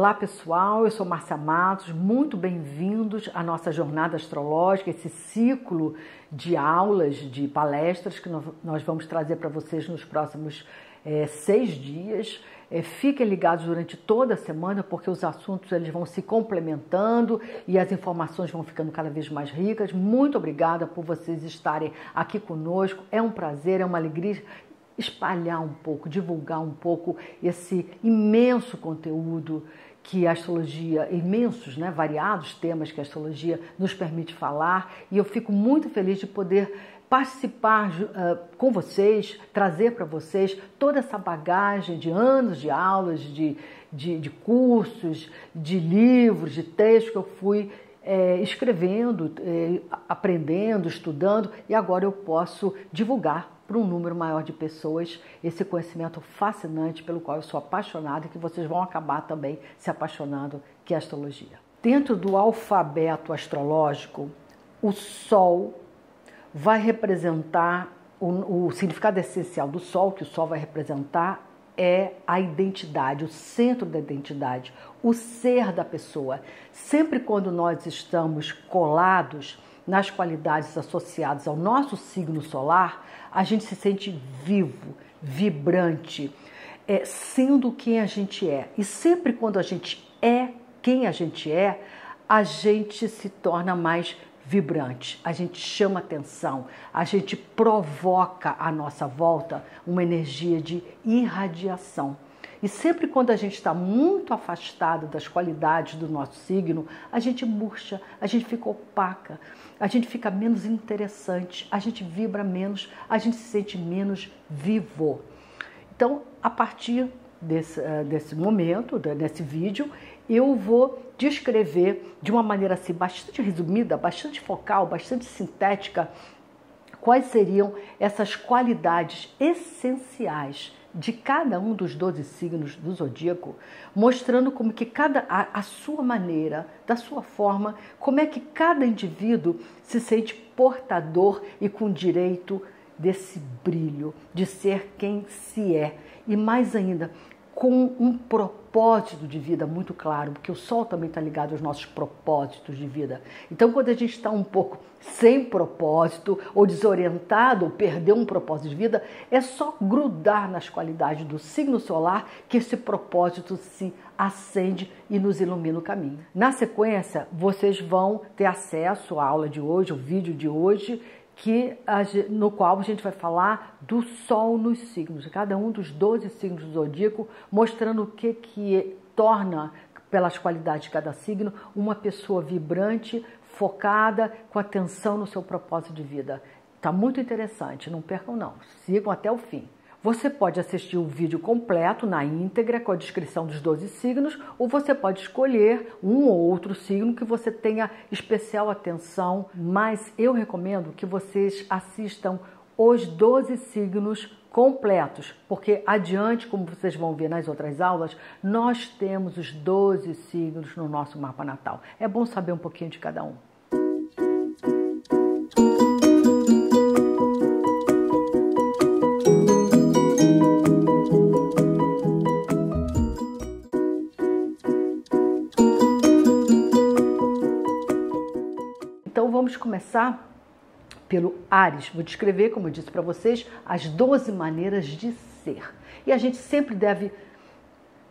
Olá pessoal, eu sou Márcia Matos, muito bem-vindos à nossa jornada astrológica, esse ciclo de aulas, de palestras que nós vamos trazer para vocês nos próximos 6 dias. Fiquem ligados durante toda a semana porque os assuntos eles vão se complementando e as informações vão ficando cada vez mais ricas. Muito obrigada por vocês estarem aqui conosco, é um prazer, é uma alegria espalhar um pouco, divulgar um pouco esse imenso conteúdo que a astrologia, imensos, variados temas que a astrologia nos permite falar, e eu fico muito feliz de poder participar com vocês, trazer para vocês toda essa bagagem de anos de aulas, de cursos, de livros, de textos que eu fui escrevendo, aprendendo, estudando, e agora eu posso divulgar para um número maior de pessoas esse conhecimento fascinante pelo qual eu sou apaixonada e que vocês vão acabar também se apaixonando, que é a astrologia. Dentro do alfabeto astrológico, o Sol vai representar, o significado essencial do Sol, que o Sol vai representar, é a identidade, o centro da identidade, o ser da pessoa. Sempre quando nós estamos colados nas qualidades associadas ao nosso signo solar, a gente se sente vivo, vibrante, sendo quem a gente é. E sempre quando a gente é quem a gente se torna mais vibrante, a gente chama atenção, a gente provoca à nossa volta uma energia de irradiação. E sempre quando a gente está muito afastado das qualidades do nosso signo, a gente murcha, a gente fica opaca, a gente fica menos interessante, a gente vibra menos, a gente se sente menos vivo. Então, a partir desse momento, desse vídeo, eu vou descrever de uma maneira assim, bastante resumida, bastante focal, bastante sintética, quais seriam essas qualidades essenciais de cada um dos 12 signos do zodíaco, mostrando como que a sua maneira, da sua forma, como é que cada indivíduo se sente portador e com direito desse brilho, de ser quem se é. E mais ainda, com um propósito de vida muito claro, porque o Sol também está ligado aos nossos propósitos de vida. Então, quando a gente está um pouco sem propósito, ou desorientado, ou perdeu um propósito de vida, é só grudar nas qualidades do signo solar que esse propósito se acende e nos ilumina o caminho. Na sequência, vocês vão ter acesso à aula de hoje, o vídeo de hoje, no qual a gente vai falar do Sol nos signos, cada um dos 12 signos do zodíaco, mostrando o que torna, pelas qualidades de cada signo, uma pessoa vibrante, focada, com atenção no seu propósito de vida. Está muito interessante, não percam não, sigam até o fim. Você pode assistir o vídeo completo, na íntegra, com a descrição dos 12 signos, ou você pode escolher um ou outro signo que você tenha especial atenção, mas eu recomendo que vocês assistam os 12 signos completos, porque adiante, como vocês vão ver nas outras aulas, nós temos os 12 signos no nosso mapa natal. É bom saber um pouquinho de cada um. Então vamos começar pelo Áries. Vou descrever, como eu disse para vocês, as 12 maneiras de ser. E a gente sempre deve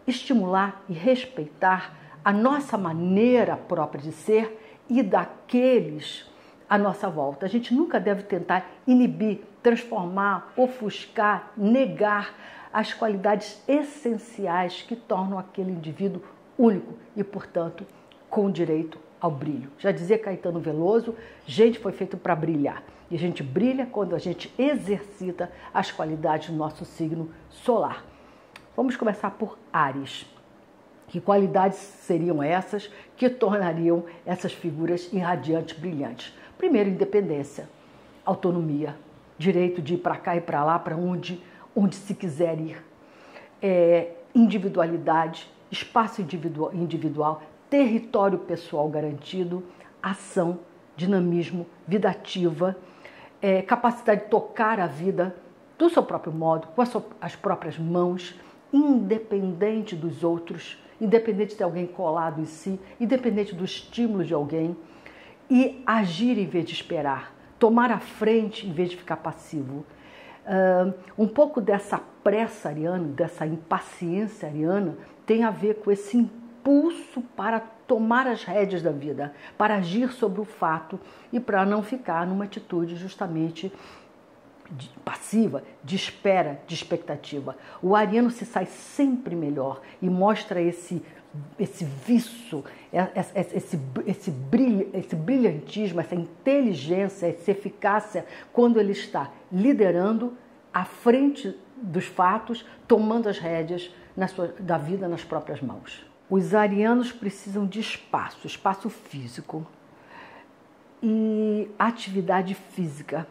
estimular e respeitar a nossa maneira própria de ser e daqueles à nossa volta. A gente nunca deve tentar inibir, transformar, ofuscar, negar as qualidades essenciais que tornam aquele indivíduo único e, portanto, com direito ao brilho. Já dizia Caetano Veloso, gente foi feito para brilhar. E a gente brilha quando a gente exercita as qualidades do nosso signo solar. Vamos começar por Áries. Que qualidades seriam essas que tornariam essas figuras irradiantes, brilhantes? Primeiro, independência, autonomia, direito de ir para cá e para lá, para onde se quiser ir. Individualidade, espaço individual, território pessoal garantido, ação, dinamismo, vida ativa, capacidade de tocar a vida do seu próprio modo, com as próprias mãos, independente dos outros, independente de ter alguém colado em si, independente do estímulo de alguém, e agir em vez de esperar, tomar a frente em vez de ficar passivo. Um pouco dessa pressa ariana, dessa impaciência ariana, tem a ver com esse impulso para tomar as rédeas da vida, para agir sobre o fato e para não ficar numa atitude justamente passiva, de espera, de expectativa. O ariano se sai sempre melhor e mostra esse viço, esse brilhantismo, essa inteligência, essa eficácia quando ele está liderando à frente dos fatos, tomando as rédeas da vida nas próprias mãos. Os arianos precisam de espaço físico e atividade física.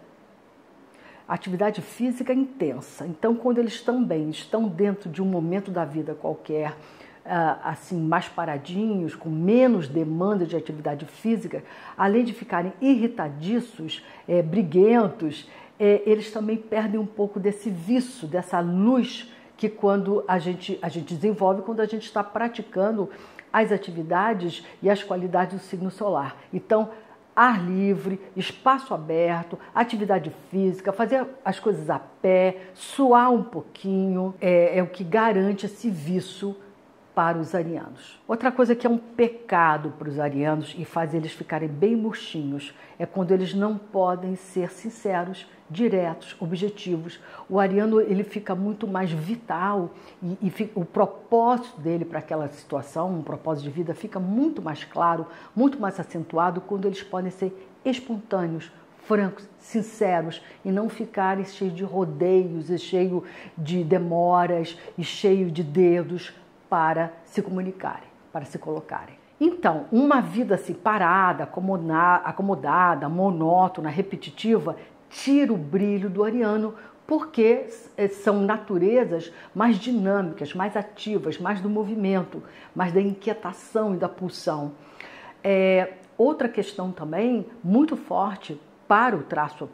Atividade física intensa. Então, quando eles estão bem, estão dentro de um momento da vida qualquer, assim, mais paradinhos, com menos demanda de atividade física, além de ficarem irritadiços, briguentos, eles também perdem um pouco desse vício, dessa luz que quando a gente desenvolve quando a gente está praticando as atividades e as qualidades do signo solar. Então, ar livre, espaço aberto, atividade física, fazer as coisas a pé, suar um pouquinho, é o que garante esse vício para os arianos. Outra coisa que é um pecado para os arianos e faz eles ficarem bem murchinhos é quando eles não podem ser sinceros, diretos, objetivos. O ariano ele fica muito mais vital e o propósito dele para aquela situação, um propósito de vida, fica muito mais claro, muito mais acentuado quando eles podem ser espontâneos, francos, sinceros e não ficarem cheios de rodeios e cheios de demoras e cheios de dedos para se comunicarem, para se colocarem. Então, uma vida assim parada, acomodada, monótona, repetitiva, tira o brilho do ariano, porque são naturezas mais dinâmicas, mais ativas, mais do movimento, mais da inquietação e da pulsão. Outra questão também muito forte para o traço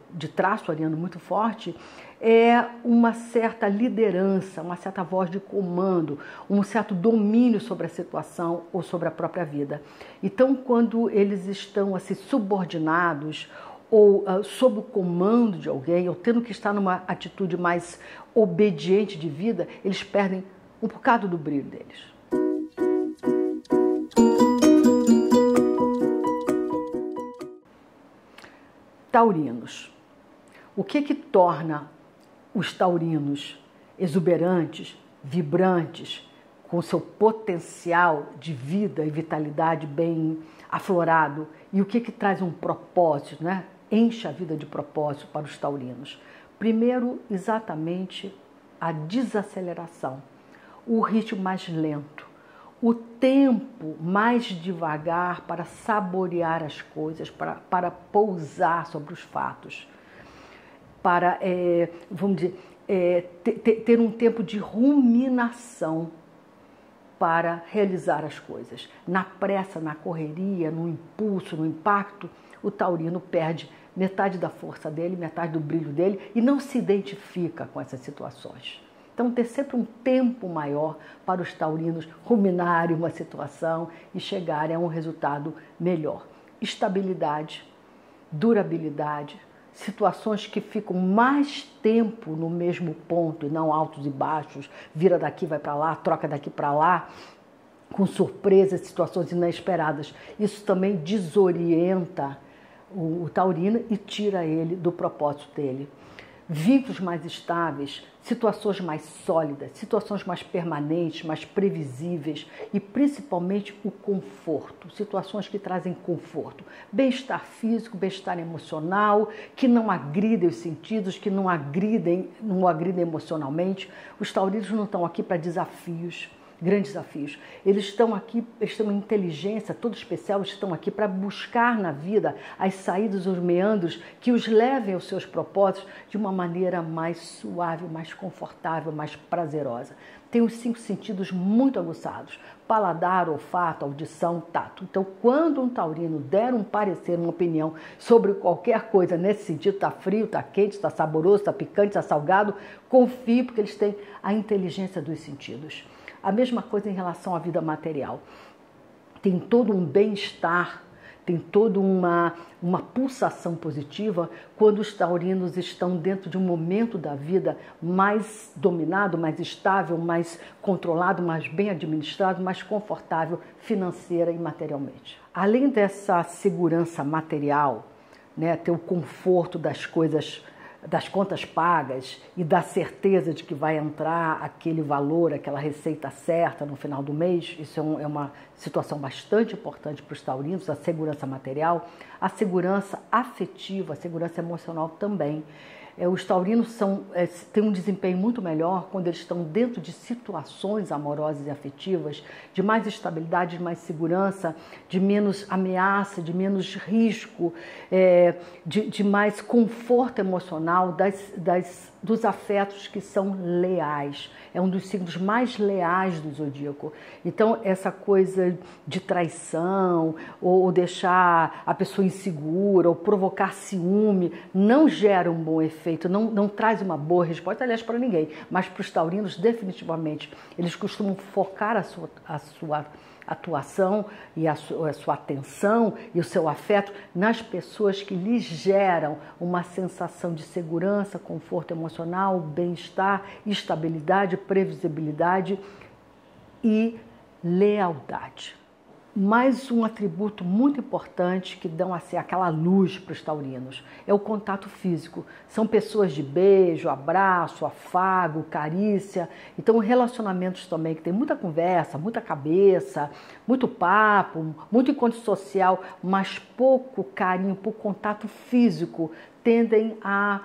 ariano muito forte, é uma certa liderança, uma certa voz de comando, um certo domínio sobre a situação ou sobre a própria vida. Então, quando eles estão assim, subordinados ou sob o comando de alguém, ou tendo que estar numa atitude mais obediente de vida, eles perdem um bocado do brilho deles. Taurinos. O que torna os taurinos exuberantes, vibrantes, com seu potencial de vida e vitalidade bem aflorado? E o que traz um propósito, né? Enche a vida de propósito para os taurinos. Primeiro, exatamente a desaceleração, o ritmo mais lento, o tempo mais devagar para saborear as coisas, para pousar sobre os fatos, para, vamos dizer, ter um tempo de ruminação para realizar as coisas. Na pressa, na correria, no impulso, no impacto, o taurino perde metade da força dele, metade do brilho dele e não se identifica com essas situações. Então, ter sempre um tempo maior para os taurinos ruminarem uma situação e chegarem a um resultado melhor. Estabilidade, durabilidade, situações que ficam mais tempo no mesmo ponto e não altos e baixos, vira daqui, vai para lá, troca daqui para lá, com surpresas, situações inesperadas. Isso também desorienta o taurino e tira ele do propósito dele. Vínculos mais estáveis, situações mais sólidas, situações mais permanentes, mais previsíveis e principalmente o conforto, situações que trazem conforto, bem-estar físico, bem-estar emocional, que não agridem os sentidos, que não agridem emocionalmente. Os taurinos não estão aqui para desafios, grandes desafios. Eles estão aqui, eles têm uma inteligência toda especial, eles estão aqui para buscar na vida as saídas, os meandros que os levem aos seus propósitos de uma maneira mais suave, mais confortável, mais prazerosa. Tem os 5 sentidos muito aguçados: paladar, olfato, audição, tato. Então, quando um taurino der um parecer, uma opinião sobre qualquer coisa nesse sentido, está frio, está quente, está saboroso, está picante, está salgado, confie, porque eles têm a inteligência dos sentidos. A mesma coisa em relação à vida material. Tem todo um bem-estar, tem toda uma pulsação positiva quando os taurinos estão dentro de um momento da vida mais dominado, mais estável, mais controlado, mais bem administrado, mais confortável financeira e materialmente. Além dessa segurança material, né, ter o conforto das coisas, das contas pagas e da certeza de que vai entrar aquele valor, aquela receita certa no final do mês, isso é uma situação bastante importante para os taurinos, a segurança material, a segurança afetiva, a segurança emocional também. Os taurinos têm um desempenho muito melhor quando eles estão dentro de situações amorosas e afetivas, de mais estabilidade, de mais segurança, de menos ameaça, de menos risco, de mais conforto emocional dos afetos que são leais. É um dos signos mais leais do zodíaco. Então, essa coisa de traição, ou deixar a pessoa insegura, ou provocar ciúme, não gera um bom efeito, não traz uma boa resposta, aliás, para ninguém. Mas para os taurinos, definitivamente, eles costumam focar a sua atuação e a sua atenção e o seu afeto nas pessoas que lhes geram uma sensação de segurança, conforto emocional, bem-estar, estabilidade, previsibilidade e lealdade. Mais um atributo muito importante que dão assim, aquela luz para os taurinos é o contato físico. São pessoas de beijo, abraço, afago, carícia. Então, relacionamentos também que tem muita conversa, muita cabeça, muito papo, muito encontro social, mas pouco carinho, pouco contato físico, tendem a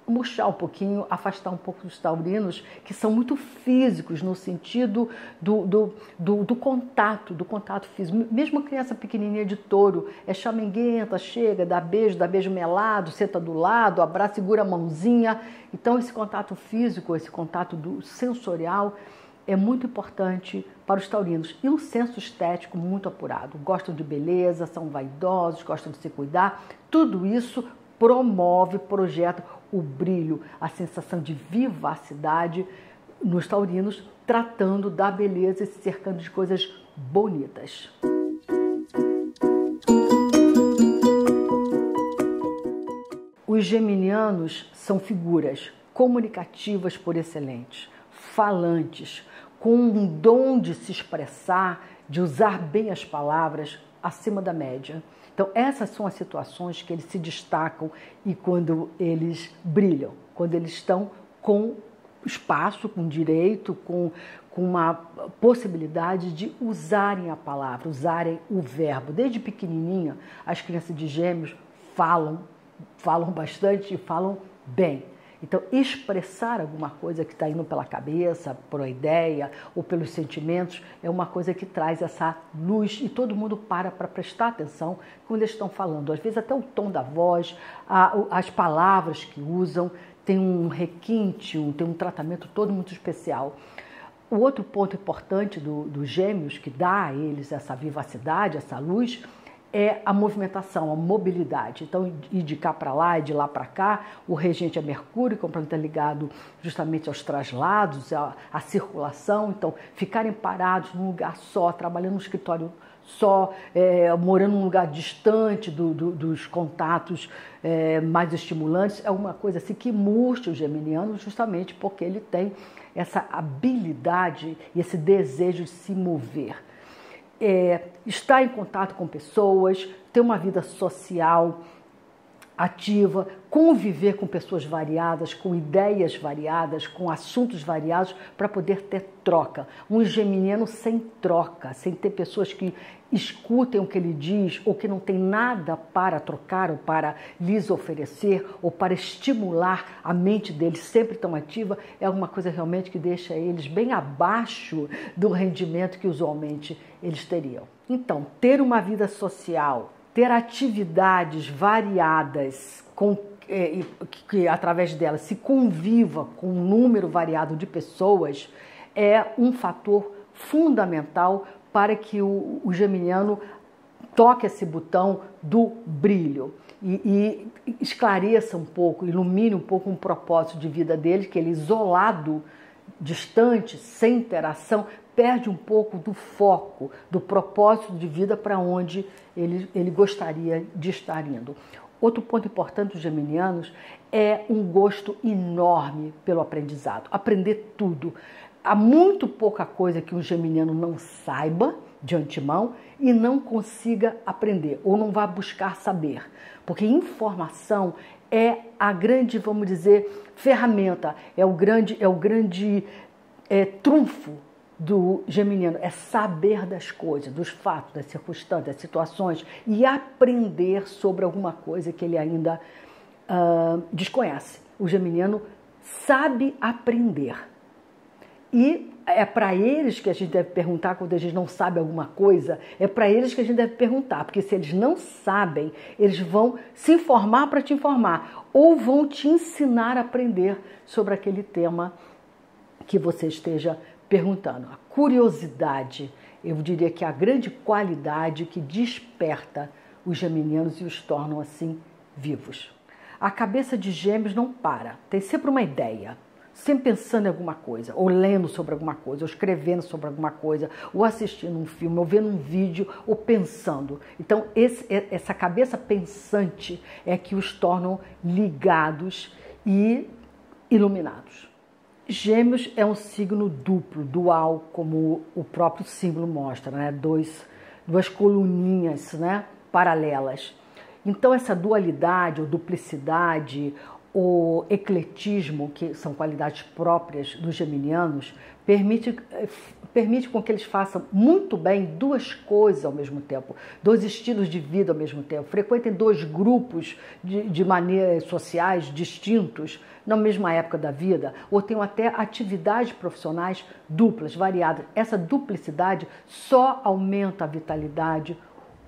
murchar um pouquinho, afastar um pouco dos taurinos, que são muito físicos no sentido do contato físico. Mesmo a criança pequenininha de touro é chaminguenta, chega, dá beijo melado, senta do lado, abraça, segura a mãozinha. Então esse contato físico, esse contato sensorial é muito importante para os taurinos. E um senso estético muito apurado. Gostam de beleza, são vaidosos, gostam de se cuidar. Tudo isso promove, projeta o brilho, a sensação de vivacidade nos taurinos, tratando da beleza e se cercando de coisas bonitas. Os geminianos são figuras comunicativas por excelente, falantes, com um dom de se expressar, de usar bem as palavras acima da média. Então, essas são as situações que eles se destacam e quando eles brilham, quando eles estão com espaço, com direito, com uma possibilidade de usarem a palavra, usarem o verbo. Desde pequenininha, as crianças de Gêmeos falam bastante e falam bem. Então, expressar alguma coisa que está indo pela cabeça, por uma ideia ou pelos sentimentos, é uma coisa que traz essa luz e todo mundo para prestar atenção quando eles estão falando. Às vezes até o tom da voz, as palavras que usam, tem um requinte, tem um tratamento todo muito especial. O outro ponto importante dos Gêmeos, que dá a eles essa vivacidade, essa luz, é a movimentação, a mobilidade. Então, ir de cá para lá e de lá para cá, o regente é Mercúrio, que é um planeta ligado justamente aos traslados, à circulação. Então, ficarem parados num lugar só, trabalhando num escritório só, morando num lugar distante dos contatos mais estimulantes, é uma coisa assim que murcha o geminiano, justamente porque ele tem essa habilidade e esse desejo de se mover. Estar em contato com pessoas, ter uma vida social ativa, conviver com pessoas variadas, com ideias variadas, com assuntos variados, para poder ter troca. Um geminiano sem troca, sem ter pessoas que escutem o que ele diz ou que não tem nada para trocar ou para lhes oferecer ou para estimular a mente deles sempre tão ativa, é alguma coisa realmente que deixa eles bem abaixo do rendimento que usualmente eles teriam. Então, ter uma vida social, ter atividades variadas que através delas se conviva com um número variado de pessoas é um fator fundamental para que o geminiano toque esse botão do brilho e esclareça um pouco, ilumine um pouco um propósito de vida dele, que ele isolado distante, sem interação, perde um pouco do foco, do propósito de vida para onde ele gostaria de estar indo. Outro ponto importante dos geminianos é um gosto enorme pelo aprendizado, aprender tudo. Há muito pouca coisa que um geminiano não saiba de antemão e não consiga aprender, ou não vá buscar saber, porque informação é a grande, vamos dizer, ferramenta, é o grande trunfo do geminiano, é saber das coisas, dos fatos, das circunstâncias, das situações e aprender sobre alguma coisa que ele ainda desconhece. O geminiano sabe aprender. E é para eles que a gente deve perguntar quando a gente não sabe alguma coisa, é para eles que a gente deve perguntar, porque se eles não sabem, eles vão se informar para te informar ou vão te ensinar a aprender sobre aquele tema que você esteja perguntando. A curiosidade, eu diria que é a grande qualidade que desperta os geminianos e os tornam assim vivos. A cabeça de Gêmeos não para, tem sempre uma ideia, sempre pensando em alguma coisa, ou lendo sobre alguma coisa, ou escrevendo sobre alguma coisa, ou assistindo um filme, ou vendo um vídeo, ou pensando. Então, essa cabeça pensante é que os tornam ligados e iluminados. Gêmeos é um signo duplo, dual, como o próprio símbolo mostra, né? Duas coluninhas, né? Paralelas. Então, essa dualidade ou duplicidade, o ecletismo, que são qualidades próprias dos geminianos, permite com que eles façam muito bem duas coisas ao mesmo tempo, dois estilos de vida ao mesmo tempo, frequentem dois grupos de maneiras sociais distintos na mesma época da vida, ou tenham até atividades profissionais duplas, variadas. Essa duplicidade só aumenta a vitalidade,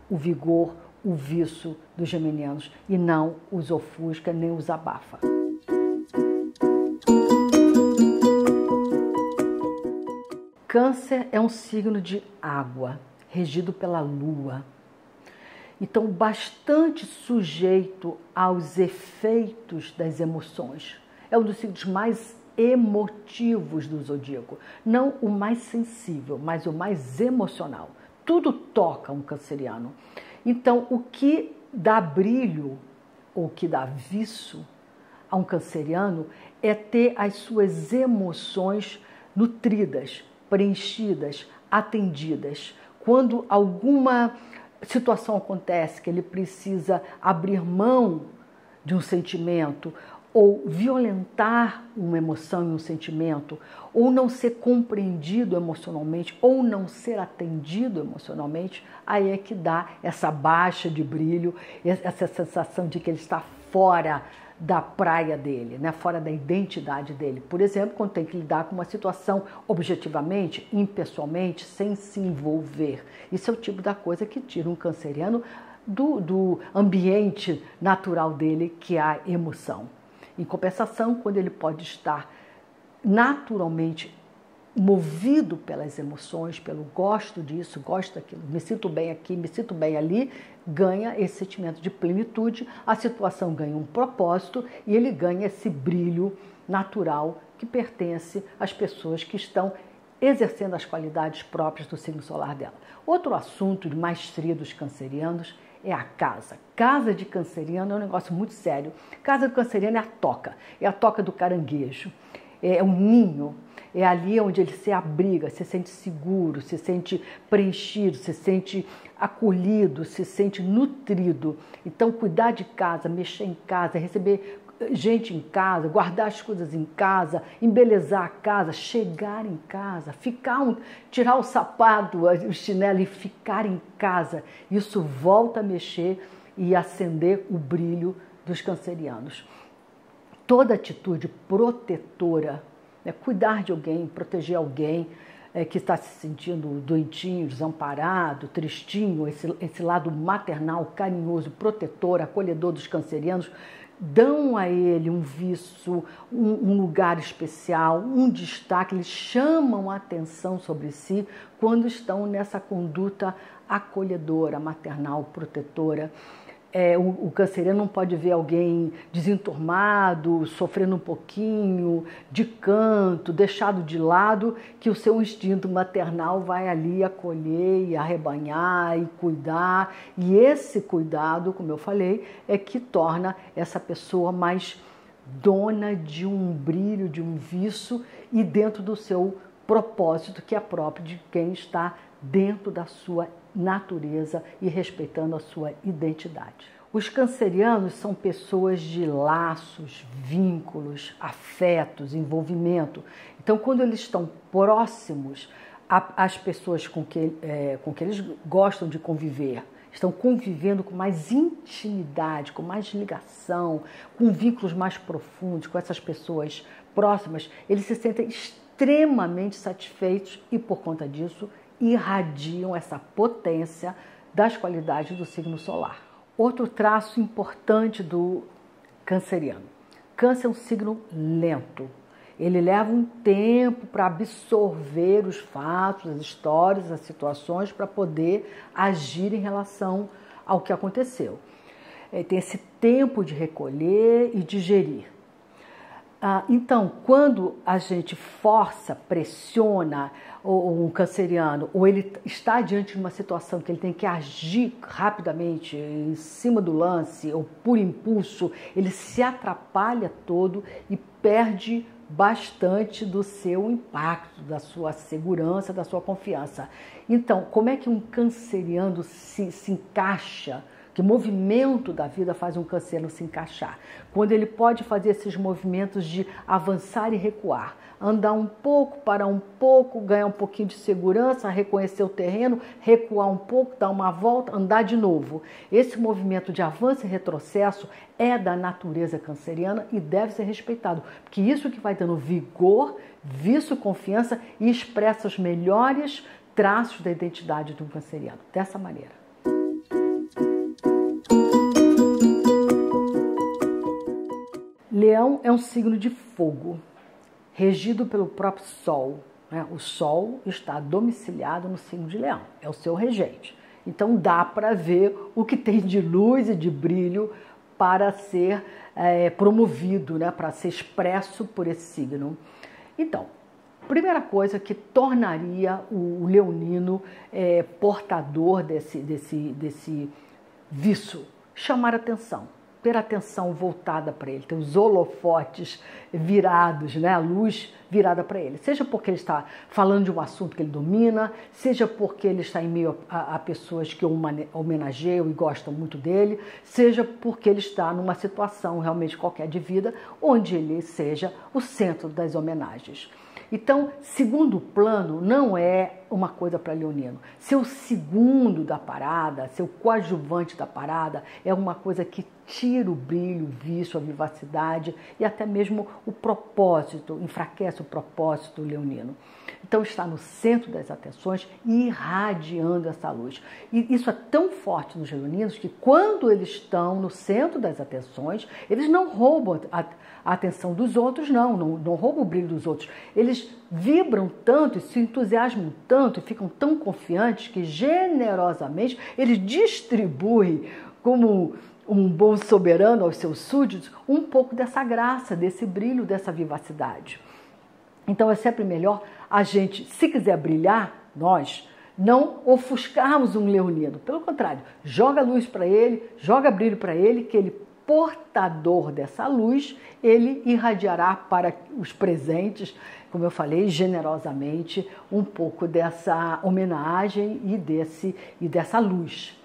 o vigor, o vício dos geminianos e não os ofusca nem os abafa. Câncer é um signo de água, regido pela lua. Então, bastante sujeito aos efeitos das emoções. É um dos signos mais emotivos do zodíaco. Não o mais sensível, mas o mais emocional. Tudo toca um canceriano. Então, o que dá brilho ou que dá viço a um canceriano é ter as suas emoções nutridas, preenchidas, atendidas. Quando alguma situação acontece que ele precisa abrir mão de um sentimento ou violentar uma emoção e um sentimento, ou não ser compreendido emocionalmente, ou não ser atendido emocionalmente, aí é que dá essa baixa de brilho, essa sensação de que ele está fora da praia dele, né? Fora da identidade dele. Por exemplo, quando tem que lidar com uma situação objetivamente, impessoalmente, sem se envolver. Isso é o tipo da coisa que tira um canceriano do ambiente natural dele, que é a emoção. Em compensação, quando ele pode estar naturalmente movido pelas emoções, pelo gosto disso, gosto daquilo, me sinto bem aqui, me sinto bem ali, ganha esse sentimento de plenitude, a situação ganha um propósito e ele ganha esse brilho natural que pertence às pessoas que estão exercendo as qualidades próprias do signo solar dela. Outro assunto de maestria dos cancerianos é a casa. Casa de canceriano é um negócio muito sério. Casa do canceriano é a toca do caranguejo, é um ninho, é ali onde ele se abriga, se sente seguro, se sente preenchido, se sente acolhido, se sente nutrido. Então, cuidar de casa, mexer em casa, receber gente em casa, guardar as coisas em casa, embelezar a casa, chegar em casa, tirar o sapato, o chinelo e ficar em casa. Isso volta a mexer e acender o brilho dos cancerianos. Toda atitude protetora, né, cuidar de alguém, proteger alguém que está se sentindo doentinho, desamparado, tristinho, esse lado maternal, carinhoso, protetor, acolhedor dos cancerianos, dão a ele um viço, um lugar especial, um destaque, eles chamam a atenção sobre si quando estão nessa conduta acolhedora, maternal, protetora. O canceriano não pode ver alguém desenturmado, sofrendo um pouquinho, de canto, deixado de lado, que o seu instinto maternal vai ali acolher e arrebanhar e cuidar. E esse cuidado, como eu falei, é que torna essa pessoa mais dona de um brilho, de um viço e dentro do seu propósito, que é próprio de quem está dentro da sua natureza e respeitando a sua identidade. Os cancerianos são pessoas de laços, vínculos, afetos, envolvimento. Então, quando eles estão próximos às pessoas com que eles gostam de conviver, estão convivendo com mais intimidade, com mais ligação, com vínculos mais profundos, com essas pessoas próximas, eles se sentem extremamente satisfeitos e, por conta disso, irradiam essa potência das qualidades do signo solar. Outro traço importante do canceriano. Câncer é um signo lento. Ele leva um tempo para absorver os fatos, as histórias, as situações, para poder agir em relação ao que aconteceu. Tem esse tempo de recolher e digerir. Então, quando a gente força, pressiona um canceriano, ou ele está diante de uma situação que ele tem que agir rapidamente, em cima do lance, ou por impulso, ele se atrapalha todo e perde bastante do seu impacto, da sua segurança, da sua confiança. Então, como é que um canceriano se encaixa? Que movimento da vida faz um canceriano se encaixar? Quando ele pode fazer esses movimentos de avançar e recuar, andar um pouco, parar um pouco, ganhar um pouquinho de segurança, reconhecer o terreno, recuar um pouco, dar uma volta, andar de novo. Esse movimento de avanço e retrocesso é da natureza canceriana e deve ser respeitado, porque isso que vai dando vigor, vício, confiança e expressa os melhores traços da identidade de um canceriano. Dessa maneira. Leão é um signo de fogo, regido pelo próprio Sol. O Sol está domiciliado no signo de Leão, é o seu regente. Então dá para ver o que tem de luz e de brilho para ser promovido, para ser expresso por esse signo. Então, primeira coisa que tornaria o leonino portador desse vício, chamar atenção. Ter atenção voltada para ele, ter os holofotes virados, a luz virada para ele. Seja porque ele está falando de um assunto que ele domina, seja porque ele está em meio a pessoas que o homenageiam e gostam muito dele, seja porque ele está numa situação realmente qualquer de vida, onde ele seja o centro das homenagens. Então, segundo plano não é uma coisa para leonino. Ser o segundo da parada, ser o coadjuvante da parada, é uma coisa que tira o brilho, o vício, a vivacidade e até mesmo o propósito, enfraquece o propósito leonino. Então, está no centro das atenções e irradiando essa luz. E isso é tão forte nos leoninos que quando eles estão no centro das atenções, eles não roubam a atenção dos outros, não roubam o brilho dos outros. Eles vibram tanto e se entusiasmam tanto e ficam tão confiantes que generosamente eles distribuem como um bom soberano aos seus súditos um pouco dessa graça, desse brilho, dessa vivacidade. Então é sempre melhor a gente, se quiser brilhar, nós não ofuscarmos um leonino. Pelo contrário, joga luz para ele, joga brilho para ele, que ele, portador dessa luz, ele irradiará para os presentes, como eu falei, generosamente, um pouco dessa homenagem e dessa luz.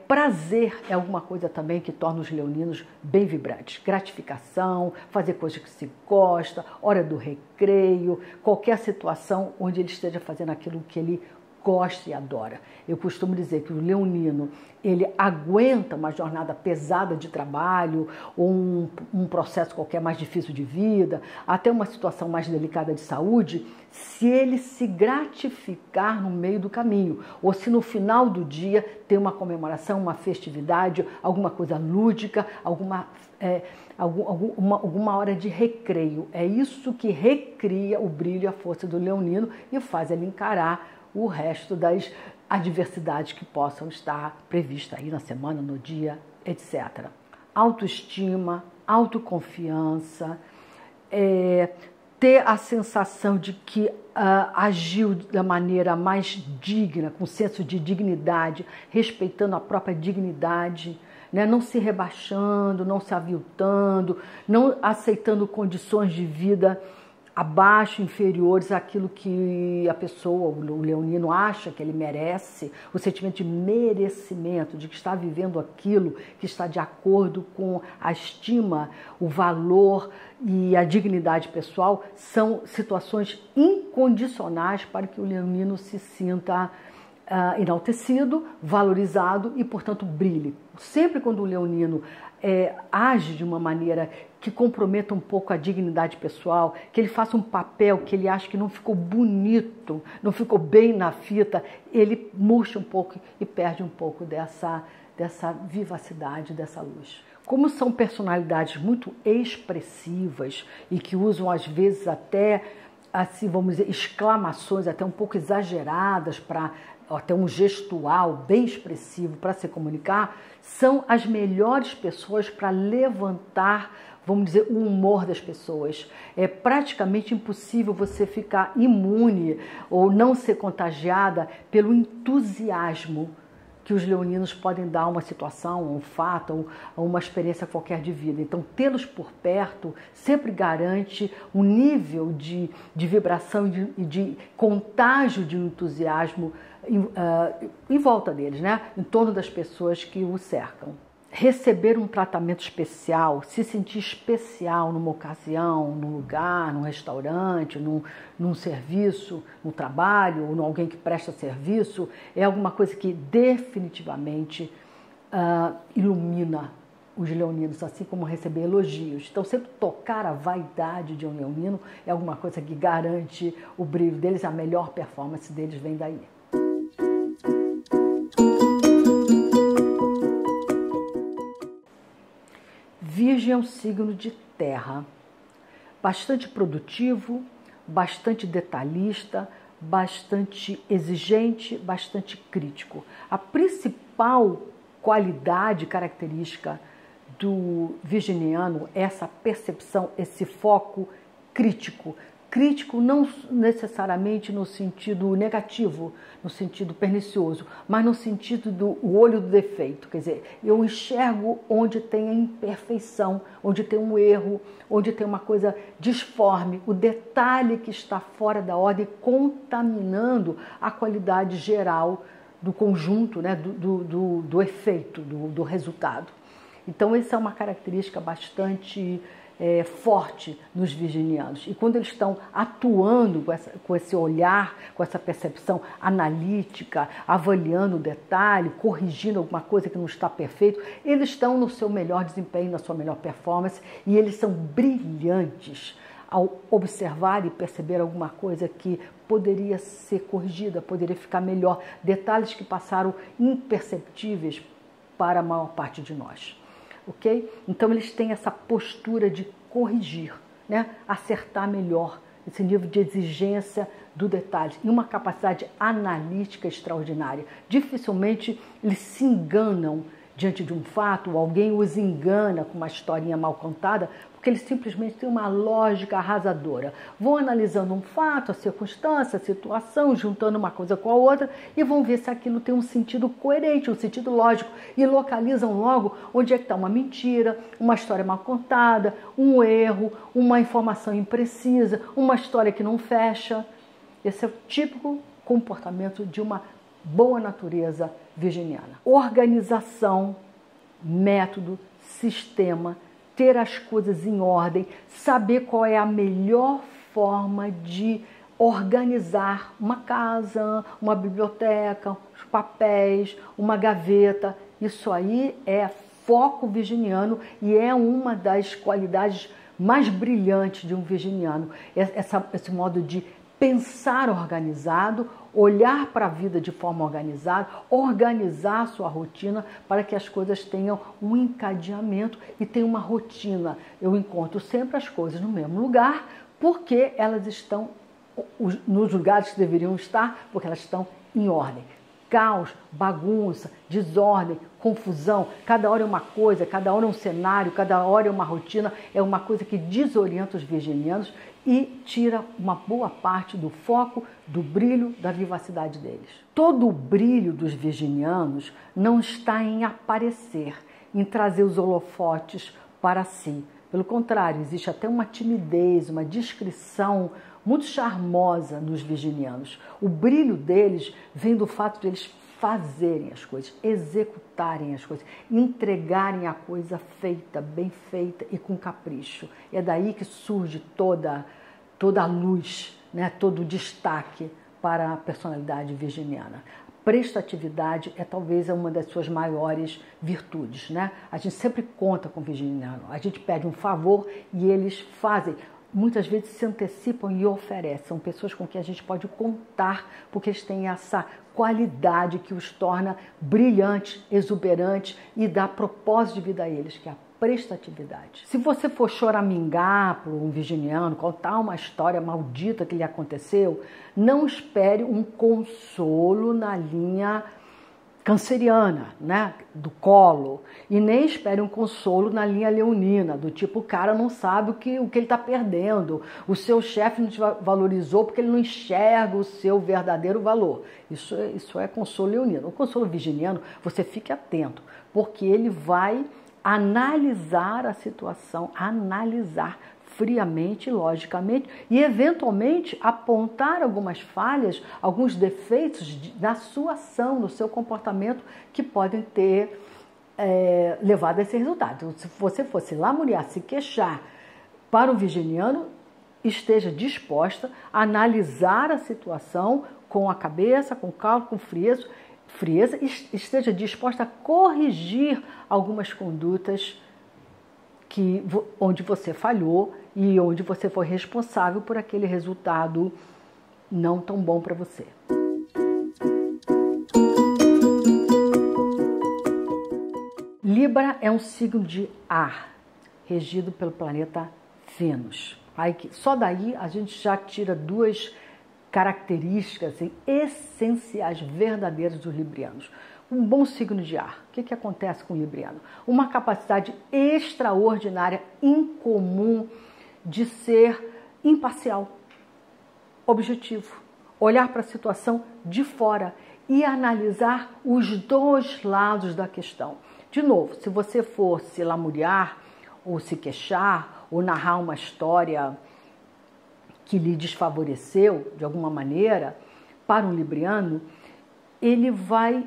Prazer é alguma coisa também que torna os leoninos bem vibrantes. Gratificação, fazer coisas que se gosta, hora do recreio, qualquer situação onde ele esteja fazendo aquilo que ele gosta e adora. Eu costumo dizer que o leonino, ele aguenta uma jornada pesada de trabalho, ou um processo qualquer mais difícil de vida, até uma situação mais delicada de saúde, se ele se gratificar no meio do caminho, ou se no final do dia tem uma comemoração, uma festividade, alguma coisa lúdica, alguma hora de recreio. É isso que recria o brilho e a força do leonino e faz ele encarar o resto das adversidades que possam estar previstas aí na semana, no dia etc. Autoestima, autoconfiança, ter a sensação de que agiu da maneira mais digna, com senso de dignidade, respeitando a própria dignidade, né? Não se rebaixando, não se aviltando, não aceitando condições de vida abaixo, inferiores àquilo que a pessoa, o leonino, acha que ele merece, o sentimento de merecimento, de que está vivendo aquilo que está de acordo com a estima, o valor e a dignidade pessoal, são situações incondicionais para que o leonino se sinta enaltecido, valorizado e, portanto, brilhe. Sempre quando o leonino age de uma maneira que comprometa um pouco a dignidade pessoal, que ele faça um papel que ele acha que não ficou bonito, não ficou bem na fita, ele murcha um pouco e perde um pouco dessa vivacidade, dessa luz. Como são personalidades muito expressivas e que usam às vezes até, assim, vamos dizer, exclamações até um pouco exageradas para até um gestual bem expressivo para se comunicar, são as melhores pessoas para levantar, vamos dizer, o humor das pessoas. É praticamente impossível você ficar imune ou não ser contagiada pelo entusiasmo que os leoninos podem dar a uma situação, a um fato, a uma experiência qualquer de vida. Então, tê-los por perto sempre garante um nível de vibração e de contágio de entusiasmo em volta deles, né? Em torno das pessoas que o cercam. Receber um tratamento especial, se sentir especial numa ocasião, num lugar, num restaurante, num serviço, no trabalho, ou em alguém que presta serviço, é alguma coisa que definitivamente ilumina os leoninos, assim como receber elogios. Então, sempre tocar a vaidade de um leonino é alguma coisa que garante o brilho deles, a melhor performance deles vem daí. Virgem é um signo de terra, bastante produtivo, bastante detalhista, bastante exigente, bastante crítico. A principal qualidade, característica do virginiano é essa percepção, esse foco crítico. Crítico não necessariamente no sentido negativo, no sentido pernicioso, mas no sentido do olho do defeito. Quer dizer, eu enxergo onde tem a imperfeição, onde tem um erro, onde tem uma coisa disforme, o detalhe que está fora da ordem, contaminando a qualidade geral do conjunto, né, do efeito, do resultado. Então, essa é uma característica bastante forte nos virginianos. E quando eles estão atuando com esse olhar, com essa percepção analítica, avaliando o detalhe, corrigindo alguma coisa que não está perfeito, eles estão no seu melhor desempenho, na sua melhor performance, e eles são brilhantes ao observar e perceber alguma coisa que poderia ser corrigida, poderia ficar melhor, detalhes que passaram imperceptíveis para a maior parte de nós. Ok? Então, eles têm essa postura de corrigir, né? Acertar melhor, esse nível de exigência do detalhe e uma capacidade analítica extraordinária. Dificilmente eles se enganam diante de um fato, ou alguém os engana com uma historinha mal contada, porque eles simplesmente têm uma lógica arrasadora. Vão analisando um fato, a circunstância, a situação, juntando uma coisa com a outra e vão ver se aquilo tem um sentido coerente, um sentido lógico e localizam logo onde é que está uma mentira, uma história mal contada, um erro, uma informação imprecisa, uma história que não fecha. Esse é o típico comportamento de uma boa natureza virginiana. Organização, método, sistema, ter as coisas em ordem, saber qual é a melhor forma de organizar uma casa, uma biblioteca, os papéis, uma gaveta. Isso aí é foco virginiano e é uma das qualidades mais brilhantes de um virginiano. Esse modo de pensar organizado, olhar para a vida de forma organizada, organizar a sua rotina para que as coisas tenham um encadeamento e tenham uma rotina. Eu encontro sempre as coisas no mesmo lugar porque elas estão nos lugares que deveriam estar, porque elas estão em ordem. caos, bagunça, desordem, confusão. Cada hora é uma coisa, cada hora é um cenário, cada hora é uma rotina. É uma coisa que desorienta os virginianos e tira uma boa parte do foco, do brilho, da vivacidade deles. Todo o brilho dos virginianos não está em aparecer, em trazer os holofotes para si. Pelo contrário, existe até uma timidez, uma discrição muito charmosa nos virginianos. O brilho deles vem do fato de eles fazerem as coisas, executarem as coisas, entregarem a coisa feita, bem feita e com capricho. É daí que surge toda a luz, né? Todo o destaque para a personalidade virginiana. Prestatividade é talvez uma das suas maiores virtudes, né? A gente sempre conta com o virginiano, a gente pede um favor e eles fazem. Muitas vezes se antecipam e oferecem. São pessoas com quem a gente pode contar, porque eles têm essa qualidade que os torna brilhantes, exuberantes e dá propósito de vida a eles, que é a prestatividade. Se você for choramingar para um virginiano, contar uma história maldita que lhe aconteceu, não espere um consolo na linha canceriana, né, do colo, e nem espere um consolo na linha leonina, do tipo, o cara não sabe o que ele está perdendo, o seu chefe não te valorizou porque ele não enxerga o seu verdadeiro valor. Isso é consolo leonino. O consolo virginiano, você fique atento, porque ele vai analisar a situação, analisar friamente, logicamente, e eventualmente apontar algumas falhas, alguns defeitos na sua ação, no seu comportamento, que podem ter levado a esse resultado. Então, se você fosse lamuriar, se queixar para o virginiano, esteja disposta a analisar a situação com a cabeça, com calma, com frieza, esteja disposta a corrigir algumas condutas onde você falhou e onde você foi responsável por aquele resultado não tão bom para você. Libra é um signo de ar, regido pelo planeta Vênus. Só daí a gente já tira duas características assim, essenciais, verdadeiras dos librianos. Um bom signo de ar. O que acontece com o libriano? Uma capacidade extraordinária, incomum, de ser imparcial, objetivo, olhar para a situação de fora e analisar os dois lados da questão. De novo, se você for se lamuriar, ou se queixar, ou narrar uma história que lhe desfavoreceu de alguma maneira, para um libriano, ele vai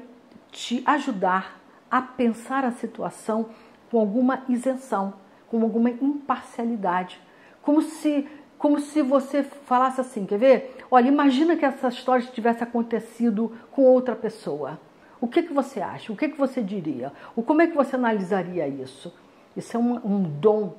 te ajudar a pensar a situação com alguma isenção, com alguma imparcialidade. Como se você falasse assim, quer ver? Olha, imagina que essa história tivesse acontecido com outra pessoa. O que você acha? O que você diria? Como é que você analisaria isso? Isso é um dom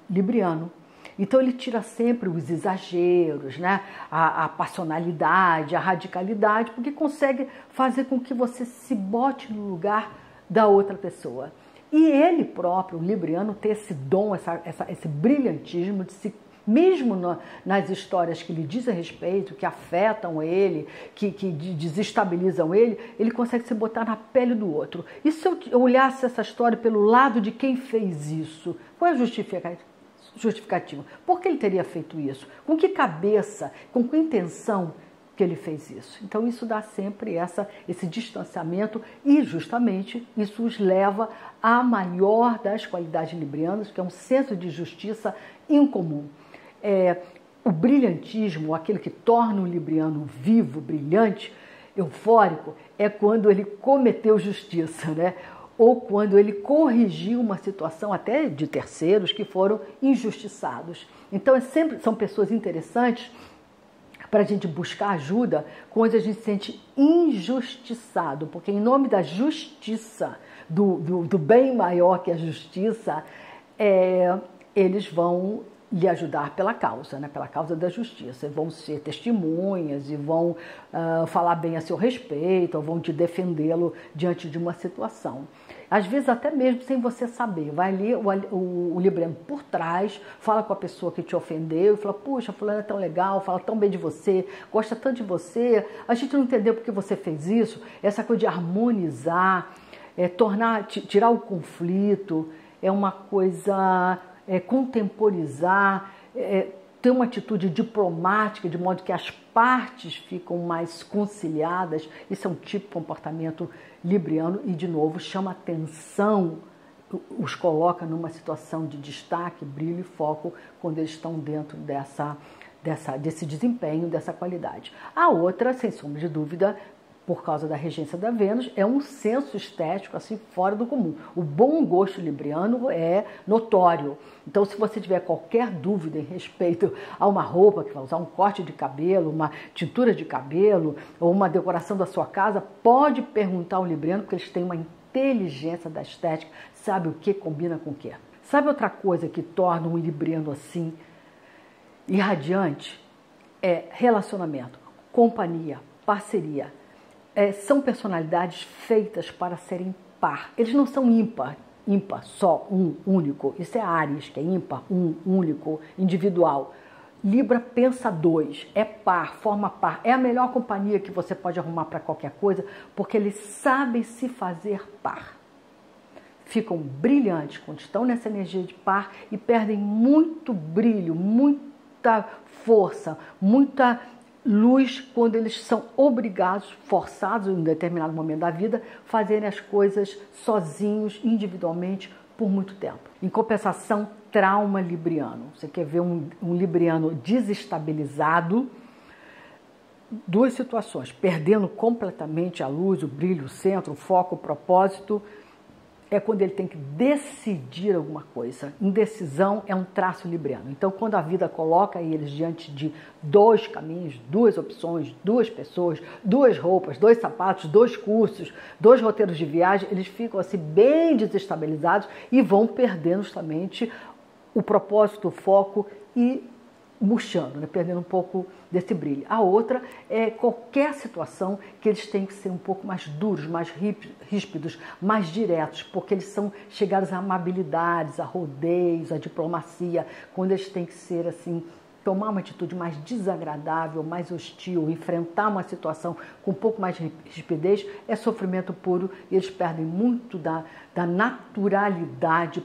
libriano. Então ele tira sempre os exageros, né? a passionalidade, a radicalidade, porque consegue fazer com que você se bote no lugar da outra pessoa. E ele próprio, o libriano, tem esse dom, esse brilhantismo de se, mesmo nas histórias que lhe dizem respeito, que afetam ele, que desestabilizam ele consegue se botar na pele do outro. E se eu olhasse essa história pelo lado de quem fez isso? Qual é a justificativa? Por que ele teria feito isso? Com que cabeça? Com que intenção que ele fez isso? Então isso dá sempre esse distanciamento e justamente isso os leva à maior das qualidades librianas, que é um senso de justiça incomum. O brilhantismo, aquele que torna o libriano vivo, brilhante, eufórico, é quando ele cometeu justiça, né? Ou quando ele corrigiu uma situação até de terceiros que foram injustiçados. Então são pessoas interessantes para a gente buscar ajuda quando a gente se sente injustiçado, porque em nome da justiça, do bem maior que a justiça, eles vão lhe ajudar pela causa, né? Pela causa da justiça. Vão ser testemunhas e vão falar bem a seu respeito, ou vão te defendê-lo diante de uma situação. às vezes até mesmo sem você saber. Vai ali o libriano por trás, fala com a pessoa que te ofendeu e fala, puxa, fulano é tão legal, fala tão bem de você, gosta tanto de você, a gente não entendeu porque você fez isso. Essa coisa de harmonizar, tirar o conflito, é uma coisa, contemporizar, ter uma atitude diplomática, de modo que as partes ficam mais conciliadas. Isso é um tipo de comportamento libriano e, de novo, chama atenção, os coloca numa situação de destaque, brilho e foco quando eles estão dentro desse desempenho, dessa qualidade. A outra, sem sombra de dúvida, por causa da regência da Vênus, é um senso estético assim fora do comum. O bom gosto libriano é notório. Então, se você tiver qualquer dúvida em respeito a uma roupa que vai usar, um corte de cabelo, uma tintura de cabelo ou uma decoração da sua casa, pode perguntar ao libriano, porque eles têm uma inteligência da estética, sabe o que combina com o que. Sabe outra coisa que torna um libriano assim irradiante? É relacionamento, companhia, parceria. São personalidades feitas para serem par. Eles não são ímpar, só um, único. Isso é Áries, que é ímpar, um, único, individual. Libra pensa dois, é par, forma par. É a melhor companhia que você pode arrumar para qualquer coisa, porque eles sabem se fazer par. Ficam brilhantes quando estão nessa energia de par e perdem muito brilho, muita força, muita luz quando eles são obrigados, forçados em um determinado momento da vida, a fazerem as coisas sozinhos, individualmente, por muito tempo. Em compensação, trauma libriano. Você quer ver um libriano desestabilizado? Duas situações: perdendo completamente a luz, o brilho, o centro, o foco, o propósito. É quando ele tem que decidir alguma coisa. Indecisão é um traço libriano. Então, quando a vida coloca eles diante de dois caminhos, duas opções, duas pessoas, duas roupas, dois sapatos, dois cursos, dois roteiros de viagem, eles ficam assim bem desestabilizados e vão perdendo justamente o propósito, o foco e murchando, perdendo um pouco desse brilho. A outra é qualquer situação que eles têm que ser um pouco mais duros, mais ríspidos, mais diretos, porque eles são chegados a amabilidades, a rodeios, a diplomacia, quando eles têm que ser assim, tomar uma atitude mais desagradável, mais hostil, enfrentar uma situação com um pouco mais de rispidez, é sofrimento puro e eles perdem muito da naturalidade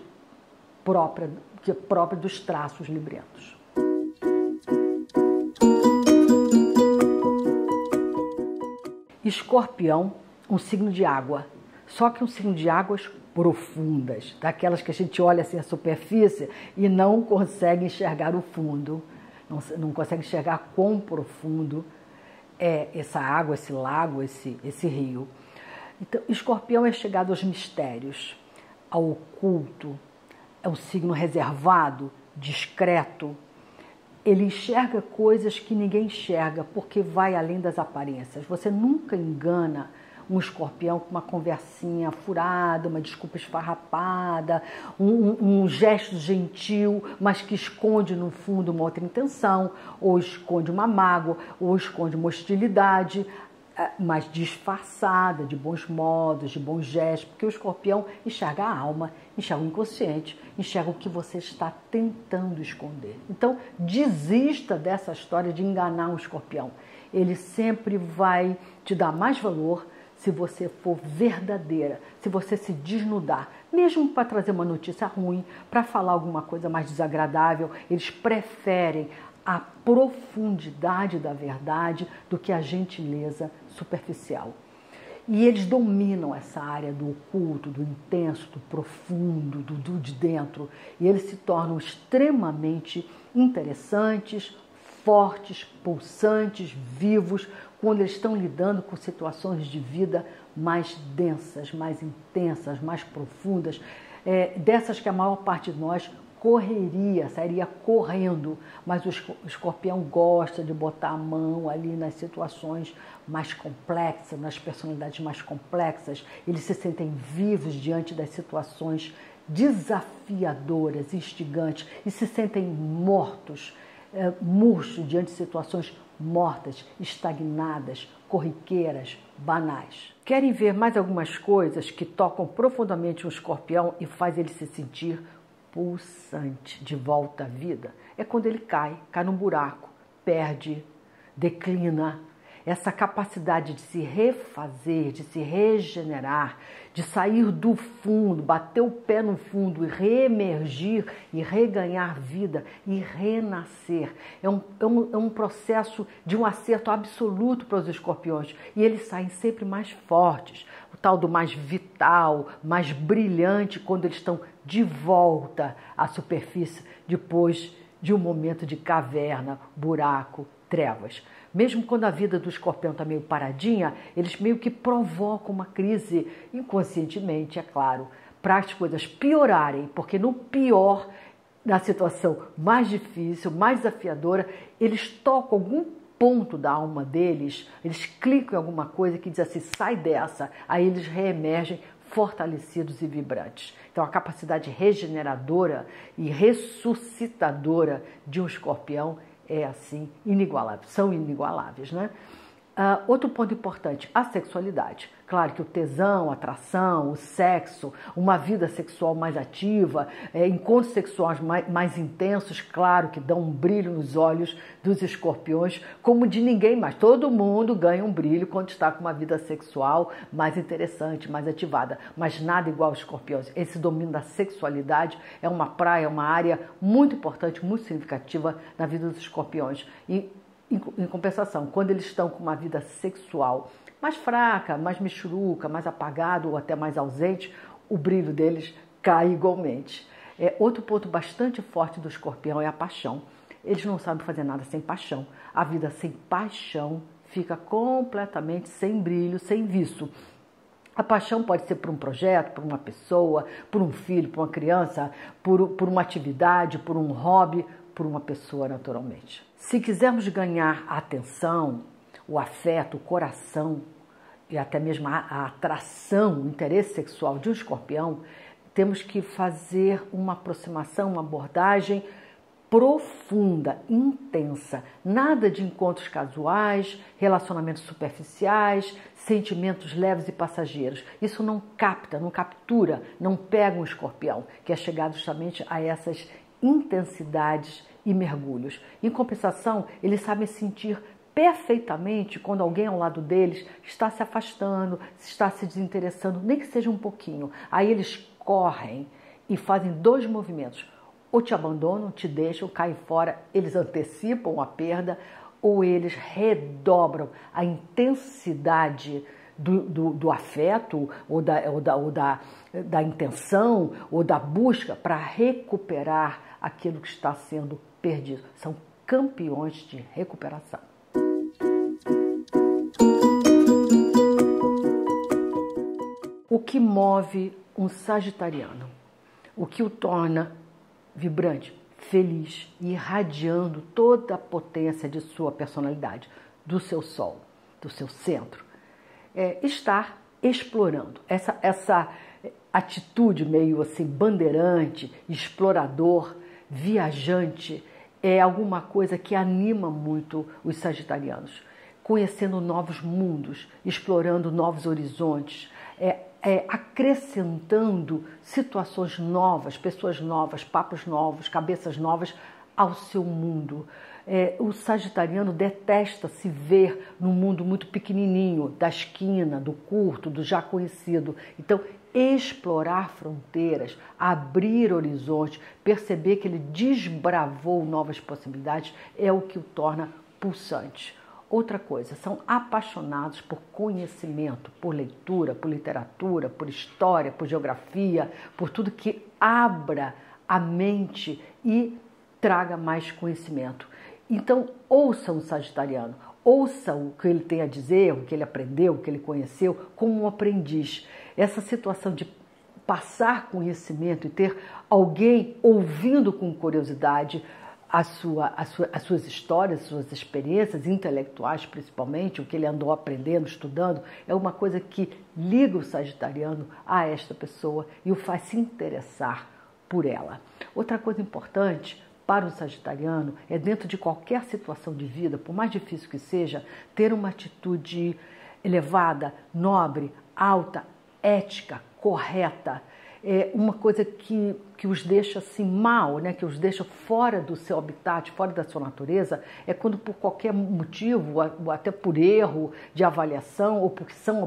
própria dos traços librianos. Escorpião, um signo de água, só que um signo de águas profundas, daquelas que a gente olha assim a superfície e não consegue enxergar o fundo, não consegue enxergar quão profundo é essa água, esse lago, esse rio. Então, Escorpião é chegado aos mistérios, ao oculto, é um signo reservado, discreto. Ele enxerga coisas que ninguém enxerga, porque vai além das aparências. Você nunca engana um escorpião com uma conversinha furada, uma desculpa esfarrapada, um gesto gentil, mas que esconde no fundo uma outra intenção, ou esconde uma mágoa, ou esconde uma hostilidade, mas disfarçada, de bons modos, de bons gestos, porque o escorpião enxerga a alma, enxerga o inconsciente, enxerga o que você está tentando esconder. Então, desista dessa história de enganar um escorpião. Ele sempre vai te dar mais valor se você for verdadeira, se você se desnudar, mesmo para trazer uma notícia ruim, para falar alguma coisa mais desagradável. Eles preferem a profundidade da verdade do que a gentileza superficial. E eles dominam essa área do oculto, do intenso, do profundo, do de dentro. E eles se tornam extremamente interessantes, fortes, pulsantes, vivos, quando eles estão lidando com situações de vida mais densas, mais intensas, mais profundas, dessas que a maior parte de nós sairia correndo, mas o escorpião gosta de botar a mão ali nas situações mais complexas, nas personalidades mais complexas. Eles se sentem vivos diante das situações desafiadoras, instigantes, e se sentem mortos murcho diante de situações mortas, estagnadas, corriqueiras, banais. Querem ver mais algumas coisas que tocam profundamente um escorpião e faz ele se sentir pulsante, de volta à vida? É quando ele cai num buraco, perde, declina. Essa capacidade de se refazer, de se regenerar, de sair do fundo, bater o pé no fundo e reemergir e reganhar vida e renascer. É um processo de um acerto absoluto para os escorpiões. E eles saem sempre mais fortes. O tal do mais vital, mais brilhante, quando eles estão de volta à superfície depois de um momento de caverna, buraco, trevas. Mesmo quando a vida do escorpião está meio paradinha, eles meio que provocam uma crise inconscientemente, é claro, para as coisas piorarem, porque no pior, na situação mais difícil, mais desafiadora, eles tocam algum ponto da alma deles, eles clicam em alguma coisa que diz assim, sai dessa, aí eles reemergem fortalecidos e vibrantes. Então a capacidade regeneradora e ressuscitadora de um escorpião é assim, inigualável, são inigualáveis, né? Outro ponto importante, a sexualidade. Claro que o tesão, a atração, o sexo, uma vida sexual mais ativa, encontros sexuais mais intensos, claro que dão um brilho nos olhos dos escorpiões, como de ninguém mais. Todo mundo ganha um brilho quando está com uma vida sexual mais interessante, mais ativada, mas nada igual aos escorpiões. Esse domínio da sexualidade é uma praia, uma área muito importante, muito significativa na vida dos escorpiões. E em compensação, quando eles estão com uma vida sexual mais fraca, mais michuruca, mais apagado ou até mais ausente, o brilho deles cai igualmente. Outro ponto bastante forte do escorpião é a paixão. Eles não sabem fazer nada sem paixão. A vida sem paixão fica completamente sem brilho, sem viço. A paixão pode ser por um projeto, por uma pessoa, por um filho, por uma criança, por uma atividade, por um hobby, por uma pessoa naturalmente. Se quisermos ganhar a atenção, o afeto, o coração e até mesmo a atração, o interesse sexual de um escorpião, temos que fazer uma aproximação, uma abordagem profunda, intensa. Nada de encontros casuais, relacionamentos superficiais, sentimentos leves e passageiros. Isso não capta, não captura, não pega um escorpião, que é chegado justamente a essas intensidades e mergulhos. Em compensação, eles sabem sentir perfeitamente quando alguém ao lado deles está se afastando, está se desinteressando, nem que seja um pouquinho. Aí eles correm e fazem dois movimentos. Ou te abandonam, te deixam, caem fora, eles antecipam a perda, ou eles redobram a intensidade do afeto, ou da intenção, ou da busca para recuperar aquilo que está sendo perdido. São campeões de recuperação. O que move um sagitariano? O que o torna vibrante, feliz e irradiando toda a potência de sua personalidade, do seu sol, do seu centro? Estar explorando. Essa atitude meio assim bandeirante, explorador, viajante, é alguma coisa que anima muito os sagitarianos. Conhecendo novos mundos, explorando novos horizontes, acrescentando situações novas, pessoas novas, papos novos, cabeças novas ao seu mundo. O sagitariano detesta se ver num mundo muito pequenininho, da esquina, do curto, do já conhecido. Então, explorar fronteiras, abrir horizontes, perceber que ele desbravou novas possibilidades é o que o torna pulsante. Outra coisa, são apaixonados por conhecimento, por leitura, por literatura, por história, por geografia, por tudo que abra a mente e traga mais conhecimento. Então, ouçam o sagitariano, ouçam o que ele tem a dizer, o que ele aprendeu, o que ele conheceu, como um aprendiz. Essa situação de passar conhecimento e ter alguém ouvindo com curiosidade as suas histórias, as suas experiências intelectuais, principalmente, o que ele andou aprendendo, estudando, é uma coisa que liga o sagitariano a esta pessoa e o faz se interessar por ela. Outra coisa importante, para o sagitariano é, dentro de qualquer situação de vida, por mais difícil que seja, ter uma atitude elevada, nobre, alta, ética, correta. É uma coisa que os deixa assim mal, né? Que os deixa fora do seu habitat, fora da sua natureza, é quando por qualquer motivo, até por erro de avaliação ou porque sejam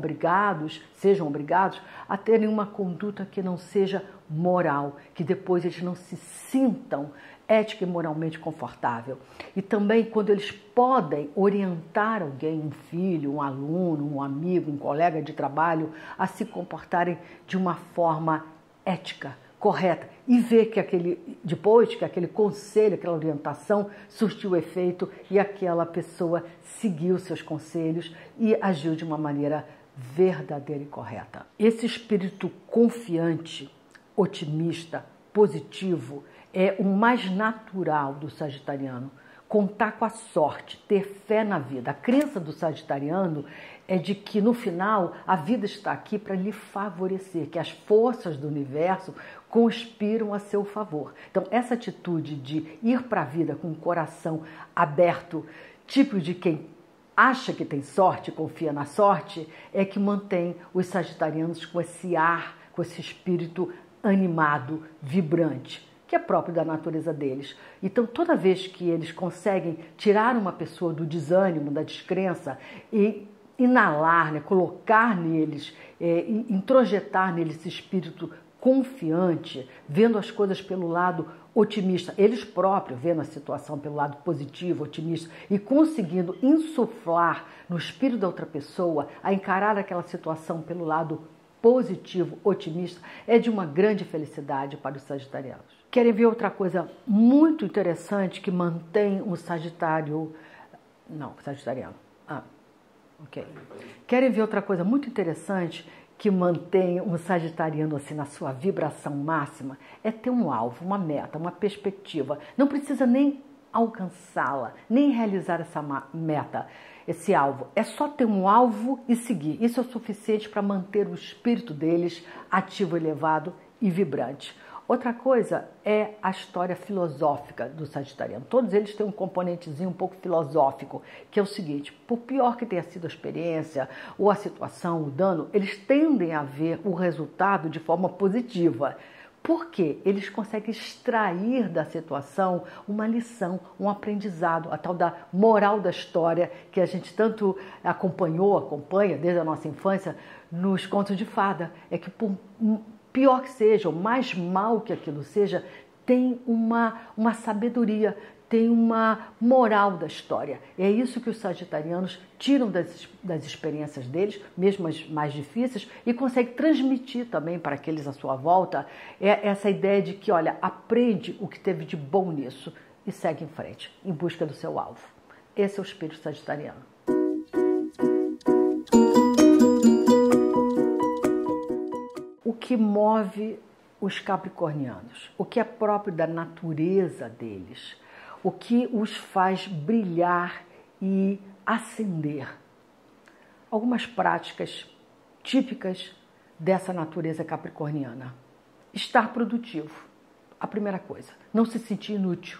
obrigados a terem uma conduta que não seja moral, que depois eles não se sintam ética e moralmente confortável. E também quando eles podem orientar alguém, um filho, um aluno, um amigo, um colega de trabalho, a se comportarem de uma forma ética, correta, e ver que depois que aquele conselho, aquela orientação surtiu efeito e aquela pessoa seguiu seus conselhos e agiu de uma maneira verdadeira e correta. Esse espírito confiante, otimista, positivo, é o mais natural do sagitariano. Contar com a sorte, ter fé na vida. A crença do sagitariano é de que no final a vida está aqui para lhe favorecer, que as forças do universo conspiram a seu favor. Então essa atitude de ir para a vida com o coração aberto, tipo de quem acha que tem sorte, confia na sorte, é que mantém os sagitarianos com esse ar, com esse espírito animado, vibrante, que é próprio da natureza deles. Então, toda vez que eles conseguem tirar uma pessoa do desânimo, da descrença e inalar, né, colocar neles, introjetar neles esse espírito confiante, vendo as coisas pelo lado otimista, eles próprios vendo a situação pelo lado positivo, otimista, e conseguindo insuflar no espírito da outra pessoa a encarar aquela situação pelo lado positivo, otimista, é de uma grande felicidade para os sagitarianos. Querem ver outra coisa muito interessante que mantém um sagitariano? Ok. Querem ver outra coisa muito interessante que mantém um sagitariano assim na sua vibração máxima? É ter um alvo, uma meta, uma perspectiva. Não precisa nem alcançá-la, nem realizar essa meta, esse alvo. É só ter um alvo e seguir. Isso é o suficiente para manter o espírito deles ativo, elevado e vibrante. Outra coisa é a história filosófica do sagitariano. Todos eles têm um componentezinho um pouco filosófico, que é o seguinte: por pior que tenha sido a experiência, ou a situação, o dano, eles tendem a ver o resultado de forma positiva. Porque eles conseguem extrair da situação uma lição, um aprendizado, a tal da moral da história que a gente tanto acompanha desde a nossa infância nos contos de fada. É que por pior que seja, ou mais mal que aquilo seja, tem uma sabedoria, tem uma moral da história. É isso que os sagitarianos tiram das experiências deles, mesmo as mais difíceis, e conseguem transmitir também para aqueles à sua volta essa ideia de que, olha, aprende o que teve de bom nisso e segue em frente, em busca do seu alvo. Esse é o espírito sagitariano. O que move os capricornianos? O que é próprio da natureza deles? O que os faz brilhar e acender? Algumas práticas típicas dessa natureza capricorniana. Estar produtivo, a primeira coisa. Não se sentir inútil,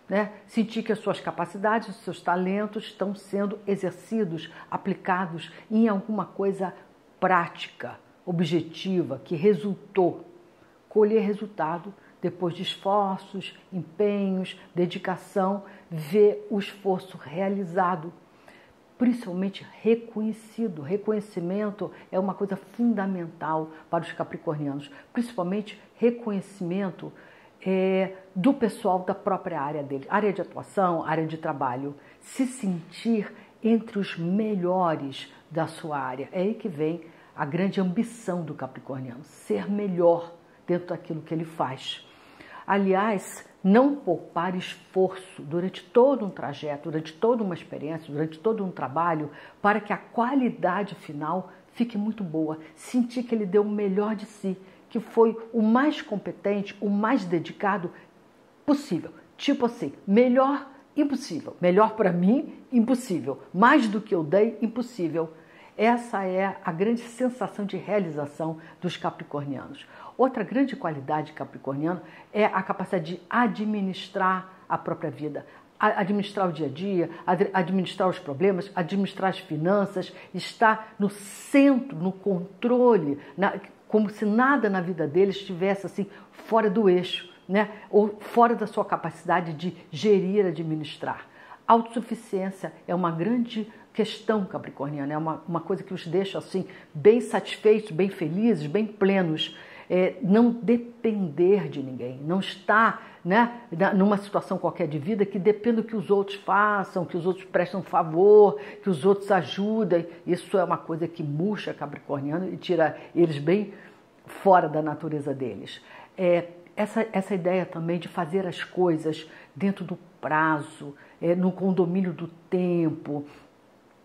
né? Sentir que as suas capacidades, os seus talentos estão sendo exercidos, aplicados em alguma coisa prática, objetiva, que resultou. Colher resultado depois de esforços, empenhos, dedicação, ver o esforço realizado, principalmente reconhecido. Reconhecimento é uma coisa fundamental para os capricornianos, principalmente reconhecimento do pessoal da própria área dele, área de atuação, área de trabalho, se sentir entre os melhores da sua área. É aí que vem a grande ambição do capricorniano, ser melhor dentro daquilo que ele faz. Aliás, não poupar esforço durante todo um trajeto, durante toda uma experiência, durante todo um trabalho, para que a qualidade final fique muito boa. Sentir que ele deu o melhor de si, que foi o mais competente, o mais dedicado possível. Tipo assim, melhor, impossível. Melhor para mim, impossível. Mais do que eu dei, impossível. Essa é a grande sensação de realização dos capricornianos. Outra grande qualidade capricorniana é a capacidade de administrar a própria vida. Administrar o dia a dia, administrar os problemas, administrar as finanças, estar no centro, no controle, como se nada na vida deles estivesse assim fora do eixo, né? Ou fora da sua capacidade de gerir, administrar. Autossuficiência é uma grande questão capricorniana, é uma coisa que os deixa assim bem satisfeitos, bem felizes, bem plenos. Não depender de ninguém, não estar, né, numa situação qualquer de vida que dependa do que os outros façam, que os outros prestem um favor, que os outros ajudem. Isso é uma coisa que murcha capricorniano e tira eles bem fora da natureza deles. Essa ideia também de fazer as coisas dentro do prazo, no condomínio do tempo,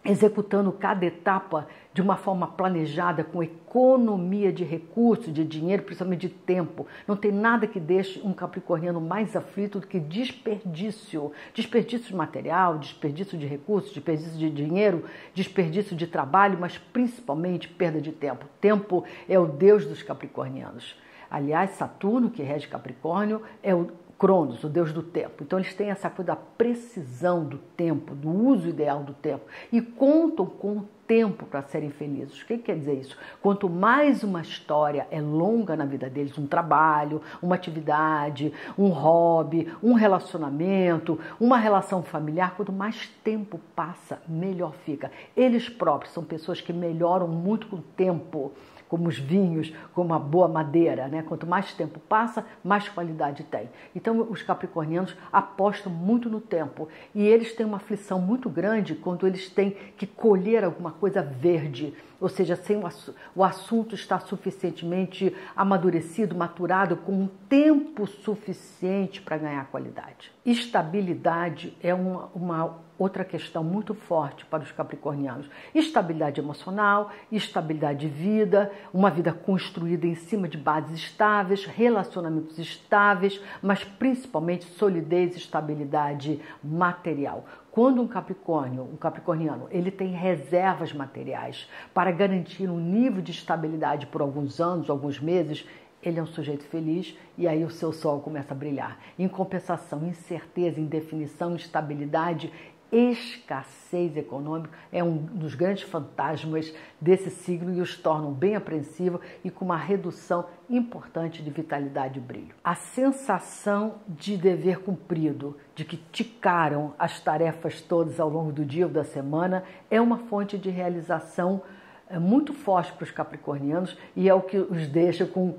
executando cada etapa de uma forma planejada, com economia de recursos, de dinheiro, principalmente de tempo. Não tem nada que deixe um capricorniano mais aflito do que desperdício. Desperdício de material, desperdício de recursos, desperdício de dinheiro, desperdício de trabalho, mas principalmente perda de tempo. Tempo é o deus dos capricornianos. Aliás, Saturno, que rege Capricórnio, é o Cronos, o deus do tempo. Então eles têm essa coisa da precisão do tempo, do uso ideal do tempo e contam com o tempo para serem felizes. O que quer dizer isso? Quanto mais uma história é longa na vida deles, um trabalho, uma atividade, um hobby, um relacionamento, uma relação familiar, quanto mais tempo passa, melhor fica. Eles próprios são pessoas que melhoram muito com o tempo, como os vinhos, como a boa madeira, né? Quanto mais tempo passa, mais qualidade tem. Então, os capricornianos apostam muito no tempo e eles têm uma aflição muito grande quando eles têm que colher alguma coisa verde, ou seja, sem o assunto estar suficientemente amadurecido, maturado, com um tempo suficiente para ganhar qualidade. Estabilidade é uma outra questão muito forte para os capricornianos. Estabilidade emocional, estabilidade de vida, uma vida construída em cima de bases estáveis, relacionamentos estáveis, mas principalmente solidez e estabilidade material. Quando um capricorniano, ele tem reservas materiais para garantir um nível de estabilidade por alguns anos, alguns meses, ele é um sujeito feliz e aí o seu sol começa a brilhar. Em compensação, incerteza, indefinição, instabilidade, escassez econômica é um dos grandes fantasmas desse signo e os tornam bem apreensivos e com uma redução importante de vitalidade e brilho. A sensação de dever cumprido, de que ticaram as tarefas todas ao longo do dia ou da semana, é uma fonte de realização muito forte para os capricornianos e é o que os deixa com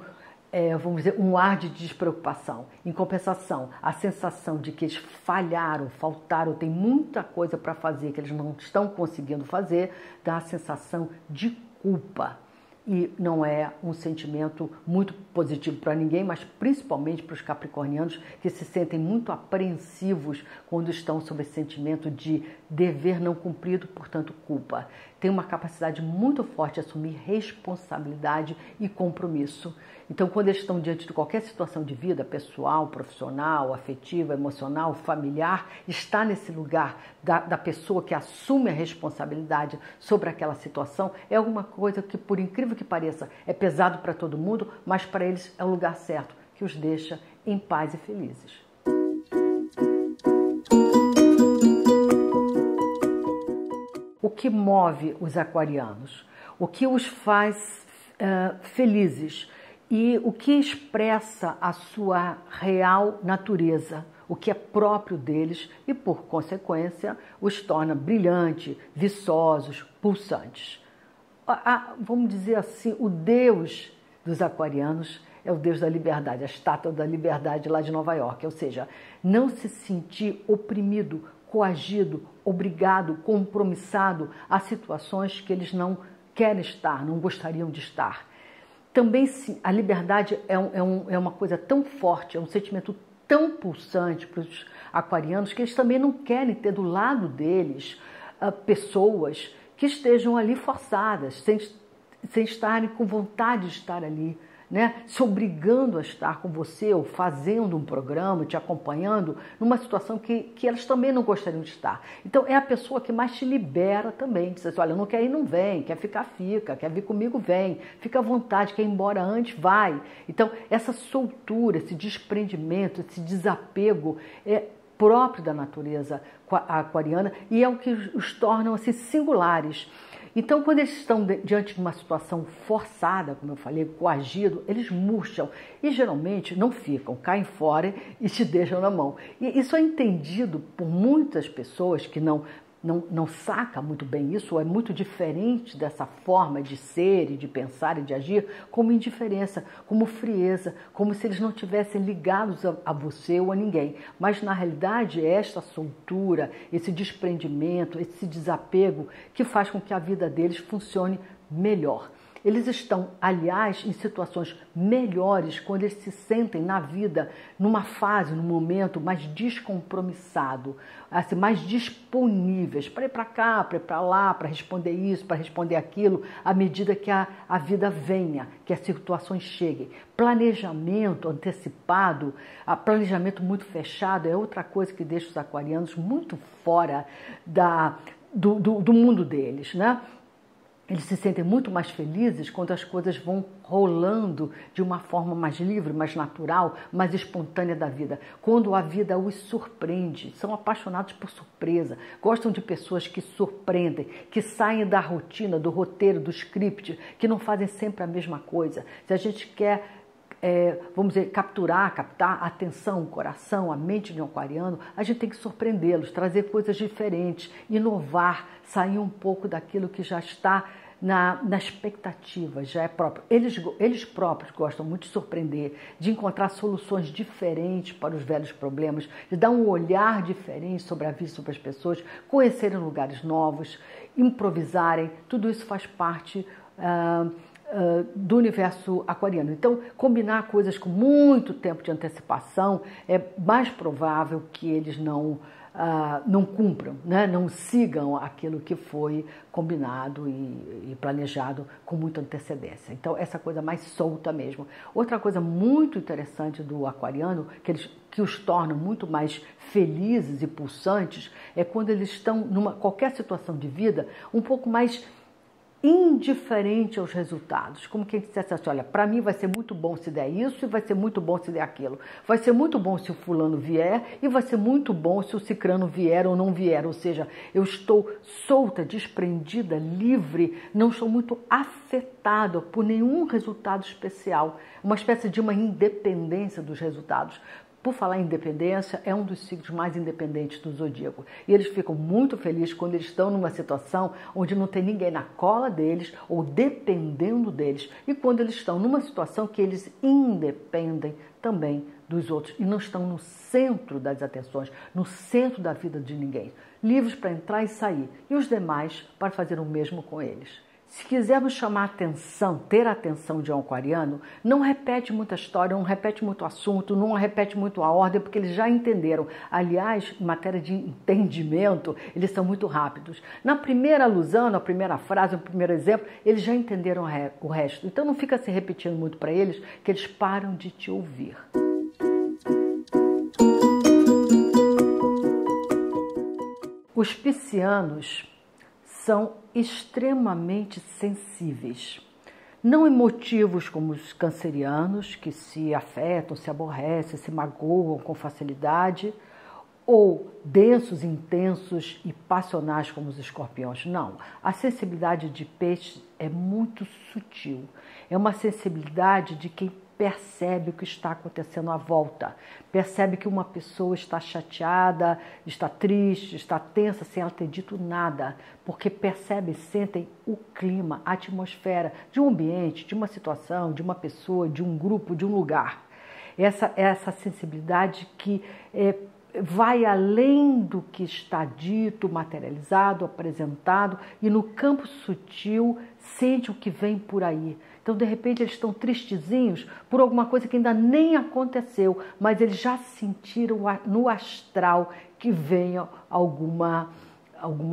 vamos dizer, um ar de despreocupação. Em compensação, a sensação de que eles falharam, faltaram, tem muita coisa para fazer que eles não estão conseguindo fazer, dá a sensação de culpa. E não é um sentimento muito positivo para ninguém, mas principalmente para os capricornianos que se sentem muito apreensivos quando estão sob esse sentimento de dever não cumprido, portanto culpa. Tem uma capacidade muito forte de assumir responsabilidade e compromisso. Então, quando eles estão diante de qualquer situação de vida, pessoal, profissional, afetiva, emocional, familiar, está nesse lugar da pessoa que assume a responsabilidade sobre aquela situação, é alguma coisa que, por incrível que pareça, é pesado para todo mundo, mas para eles é o lugar certo, que os deixa em paz e felizes. O que move os aquarianos? O que os faz felizes? E o que expressa a sua real natureza, o que é próprio deles e, por consequência, os torna brilhantes, viçosos, pulsantes. Vamos dizer assim, o Deus dos aquarianos é o Deus da liberdade, a estátua da liberdade lá de Nova York, ou seja, não se sentir oprimido, coagido, obrigado, compromissado a situações que eles não querem estar, não gostariam de estar. Também a liberdade é uma coisa tão forte, é um sentimento tão pulsante para os aquarianos que eles também não querem ter do lado deles pessoas que estejam ali forçadas, sem estarem com vontade de estar ali, né? Se obrigando a estar com você ou fazendo um programa, te acompanhando numa situação que elas também não gostariam de estar. Então é a pessoa que mais te libera também, diz assim, olha, não quer ir, não vem, quer ficar, fica, quer vir comigo, vem, fica à vontade, quer ir embora antes, vai. Então essa soltura, esse desprendimento, esse desapego próprio da natureza aquariana e é o que os tornam assim, singulares. Então, quando eles estão diante de uma situação forçada, como eu falei, coagido, eles murcham e geralmente não ficam, caem fora e te deixam na mão. E isso é entendido por muitas pessoas que não saca muito bem isso, ou é muito diferente dessa forma de ser e de pensar e de agir, como indiferença, como frieza, como se eles não tivessem ligados a você ou a ninguém. Mas, na realidade, é esta soltura, esse desprendimento, esse desapego que faz com que a vida deles funcione melhor. Eles estão, aliás, em situações melhores quando eles se sentem na vida numa fase, num momento mais descompromissado, assim, mais disponíveis para ir para cá, para ir para lá, para responder isso, para responder aquilo, à medida que a vida venha, que as situações cheguem. Planejamento antecipado, planejamento muito fechado é outra coisa que deixa os aquarianos muito fora do mundo deles, né? Eles se sentem muito mais felizes quando as coisas vão rolando de uma forma mais livre, mais natural, mais espontânea da vida. Quando a vida os surpreende, são apaixonados por surpresa, gostam de pessoas que surpreendem, que saem da rotina, do roteiro, do script, que não fazem sempre a mesma coisa. Se a gente quer, vamos dizer, captar a atenção, o coração, a mente de um aquariano, a gente tem que surpreendê-los, trazer coisas diferentes, inovar, sair um pouco daquilo que já está na expectativa, já é próprio. Eles próprios gostam muito de surpreender, de encontrar soluções diferentes para os velhos problemas, de dar um olhar diferente sobre a vida, sobre as pessoas, conhecerem lugares novos, improvisarem, tudo isso faz parte do universo aquariano. Então, combinar coisas com muito tempo de antecipação é mais provável que eles não cumpram, né? Não sigam aquilo que foi combinado e planejado com muita antecedência. Então, essa coisa mais solta mesmo. Outra coisa muito interessante do aquariano, que os torna muito mais felizes e pulsantes, é quando eles estão numa qualquer situação de vida um pouco mais indiferente aos resultados, como quem dissesse assim, olha, para mim vai ser muito bom se der isso e vai ser muito bom se der aquilo, vai ser muito bom se o fulano vier e vai ser muito bom se o cicrano vier ou não vier, ou seja, eu estou solta, desprendida, livre, não estou muito afetada por nenhum resultado especial, uma espécie de uma independência dos resultados. Por falar em independência, é um dos signos mais independentes do zodíaco. E eles ficam muito felizes quando eles estão numa situação onde não tem ninguém na cola deles ou dependendo deles. E quando eles estão numa situação que eles independem também dos outros e não estão no centro das atenções, no centro da vida de ninguém. Livres para entrar e sair. E os demais para fazer o mesmo com eles. Se quisermos chamar atenção, ter a atenção de um aquariano, não repete muita história, não repete muito assunto, não repete muito a ordem, porque eles já entenderam. Aliás, em matéria de entendimento, eles são muito rápidos. Na primeira alusão, na primeira frase, no primeiro exemplo, eles já entenderam o resto. Então não fica se repetindo muito para eles, que eles param de te ouvir. Os piscianos são extremamente sensíveis, não emotivos como os cancerianos, que se afetam, se aborrecem, se magoam com facilidade, ou densos, intensos e passionais como os escorpiões. Não, a sensibilidade de peixe é muito sutil, é uma sensibilidade de quem percebe o que está acontecendo à volta, percebe que uma pessoa está chateada, está triste, está tensa sem ela ter dito nada, porque percebem, sentem o clima, a atmosfera de um ambiente, de uma situação, de uma pessoa, de um grupo, de um lugar. Essa sensibilidade que vai além do que está dito, materializado, apresentado, e no campo sutil sente o que vem por aí. Então, de repente, eles estão tristezinhos por alguma coisa que ainda nem aconteceu, mas eles já sentiram no astral que venha alguma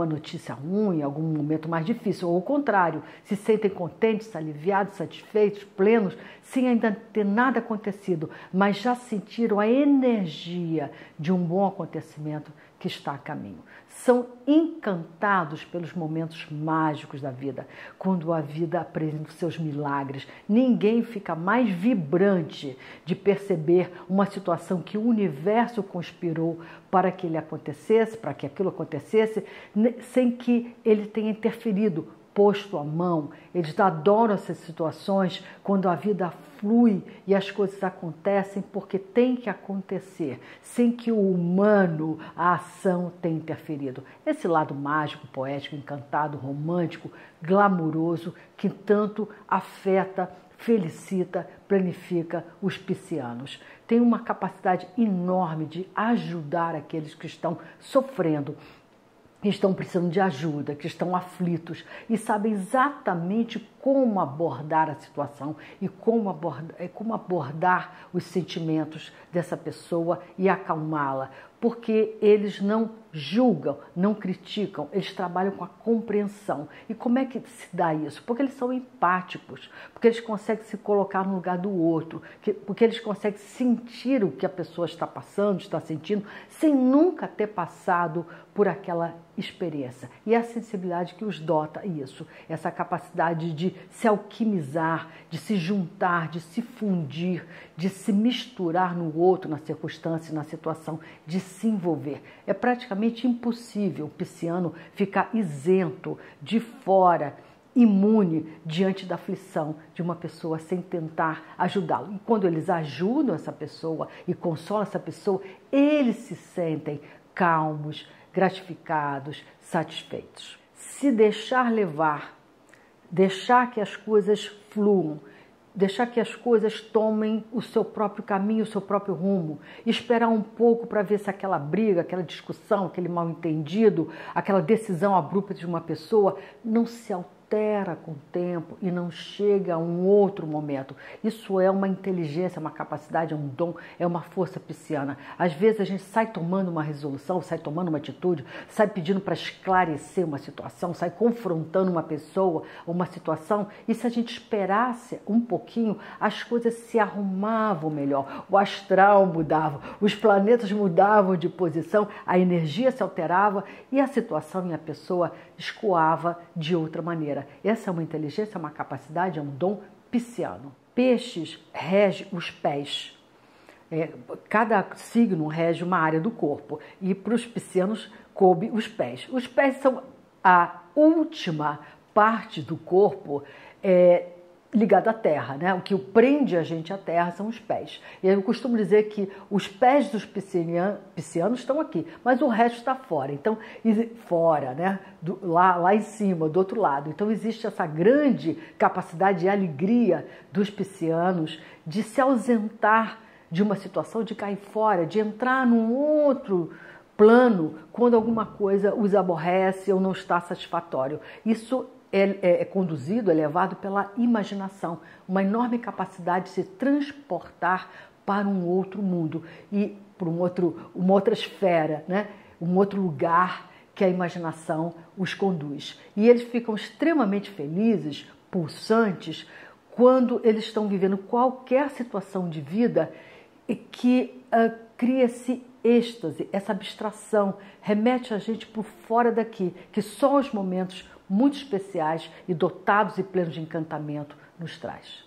notícia ruim, algum momento mais difícil. Ou ao contrário, se sentem contentes, aliviados, satisfeitos, plenos, sem ainda ter nada acontecido, mas já sentiram a energia de um bom acontecimento que está a caminho. São encantados pelos momentos mágicos da vida, quando a vida apresenta os seus milagres. Ninguém fica mais vibrante de perceber uma situação que o universo conspirou para que ele acontecesse, para que aquilo acontecesse, sem que ele tenha interferido, posto a mão. Eles adoram essas situações quando a vida flui e as coisas acontecem porque tem que acontecer, sem que o humano, a ação, tenha interferido. Esse lado mágico, poético, encantado, romântico, glamuroso, que tanto afeta, felicita, planifica os piscianos. Tem uma capacidade enorme de ajudar aqueles que estão sofrendo, que estão precisando de ajuda, que estão aflitos e sabem exatamente como abordar a situação e como abordar os sentimentos dessa pessoa e acalmá-la, porque eles não julgam, não criticam, eles trabalham com a compreensão. E como é que se dá isso? Porque eles são empáticos, porque eles conseguem se colocar no lugar do outro, porque eles conseguem sentir o que a pessoa está passando, está sentindo, sem nunca ter passado por aquela experiência. E é a sensibilidade que os dota isso, essa capacidade de se alquimizar, de se juntar, de se fundir, de se misturar no outro, na circunstância, na situação, de se envolver. É praticamente impossível o pisciano ficar isento, de fora, imune diante da aflição de uma pessoa sem tentar ajudá-lo. E quando eles ajudam essa pessoa e consolam essa pessoa, eles se sentem calmos, gratificados, satisfeitos. Se deixar levar, deixar que as coisas fluam, deixar que as coisas tomem o seu próprio caminho, o seu próprio rumo, esperar um pouco para ver se aquela briga, aquela discussão, aquele mal-entendido, aquela decisão abrupta de uma pessoa não se altera com o tempo e não chega a um outro momento. Isso é uma inteligência, uma capacidade, é um dom, é uma força pisciana. Às vezes a gente sai tomando uma resolução, sai tomando uma atitude, sai pedindo para esclarecer uma situação, sai confrontando uma pessoa, uma situação, e se a gente esperasse um pouquinho, as coisas se arrumavam melhor, o astral mudava, os planetas mudavam de posição, a energia se alterava e a situação e a pessoa escoava de outra maneira. Essa é uma inteligência, uma capacidade, é um dom pisciano. Peixes rege os pés. Cada signo rege uma área do corpo e para os piscianos coube os pés. Os pés são a última parte do corpo ligada à terra, né? O que prende a gente à terra são os pés. E eu costumo dizer que os pés dos piscianos estão aqui, mas o resto está fora. Então, fora, né? Lá em cima, do outro lado. Então, existe essa grande capacidade e alegria dos piscianos de se ausentar de uma situação, de cair fora, de entrar num outro plano quando alguma coisa os aborrece ou não está satisfatório. Isso é conduzido, é levado pela imaginação, uma enorme capacidade de se transportar para um outro mundo e para uma outra esfera, né? Um outro lugar que a imaginação os conduz. E eles ficam extremamente felizes, pulsantes, quando eles estão vivendo qualquer situação de vida que cria esse êxtase, essa abstração, remete a gente por fora daqui, que só os momentos muito especiais e dotados e plenos de encantamento nos traz.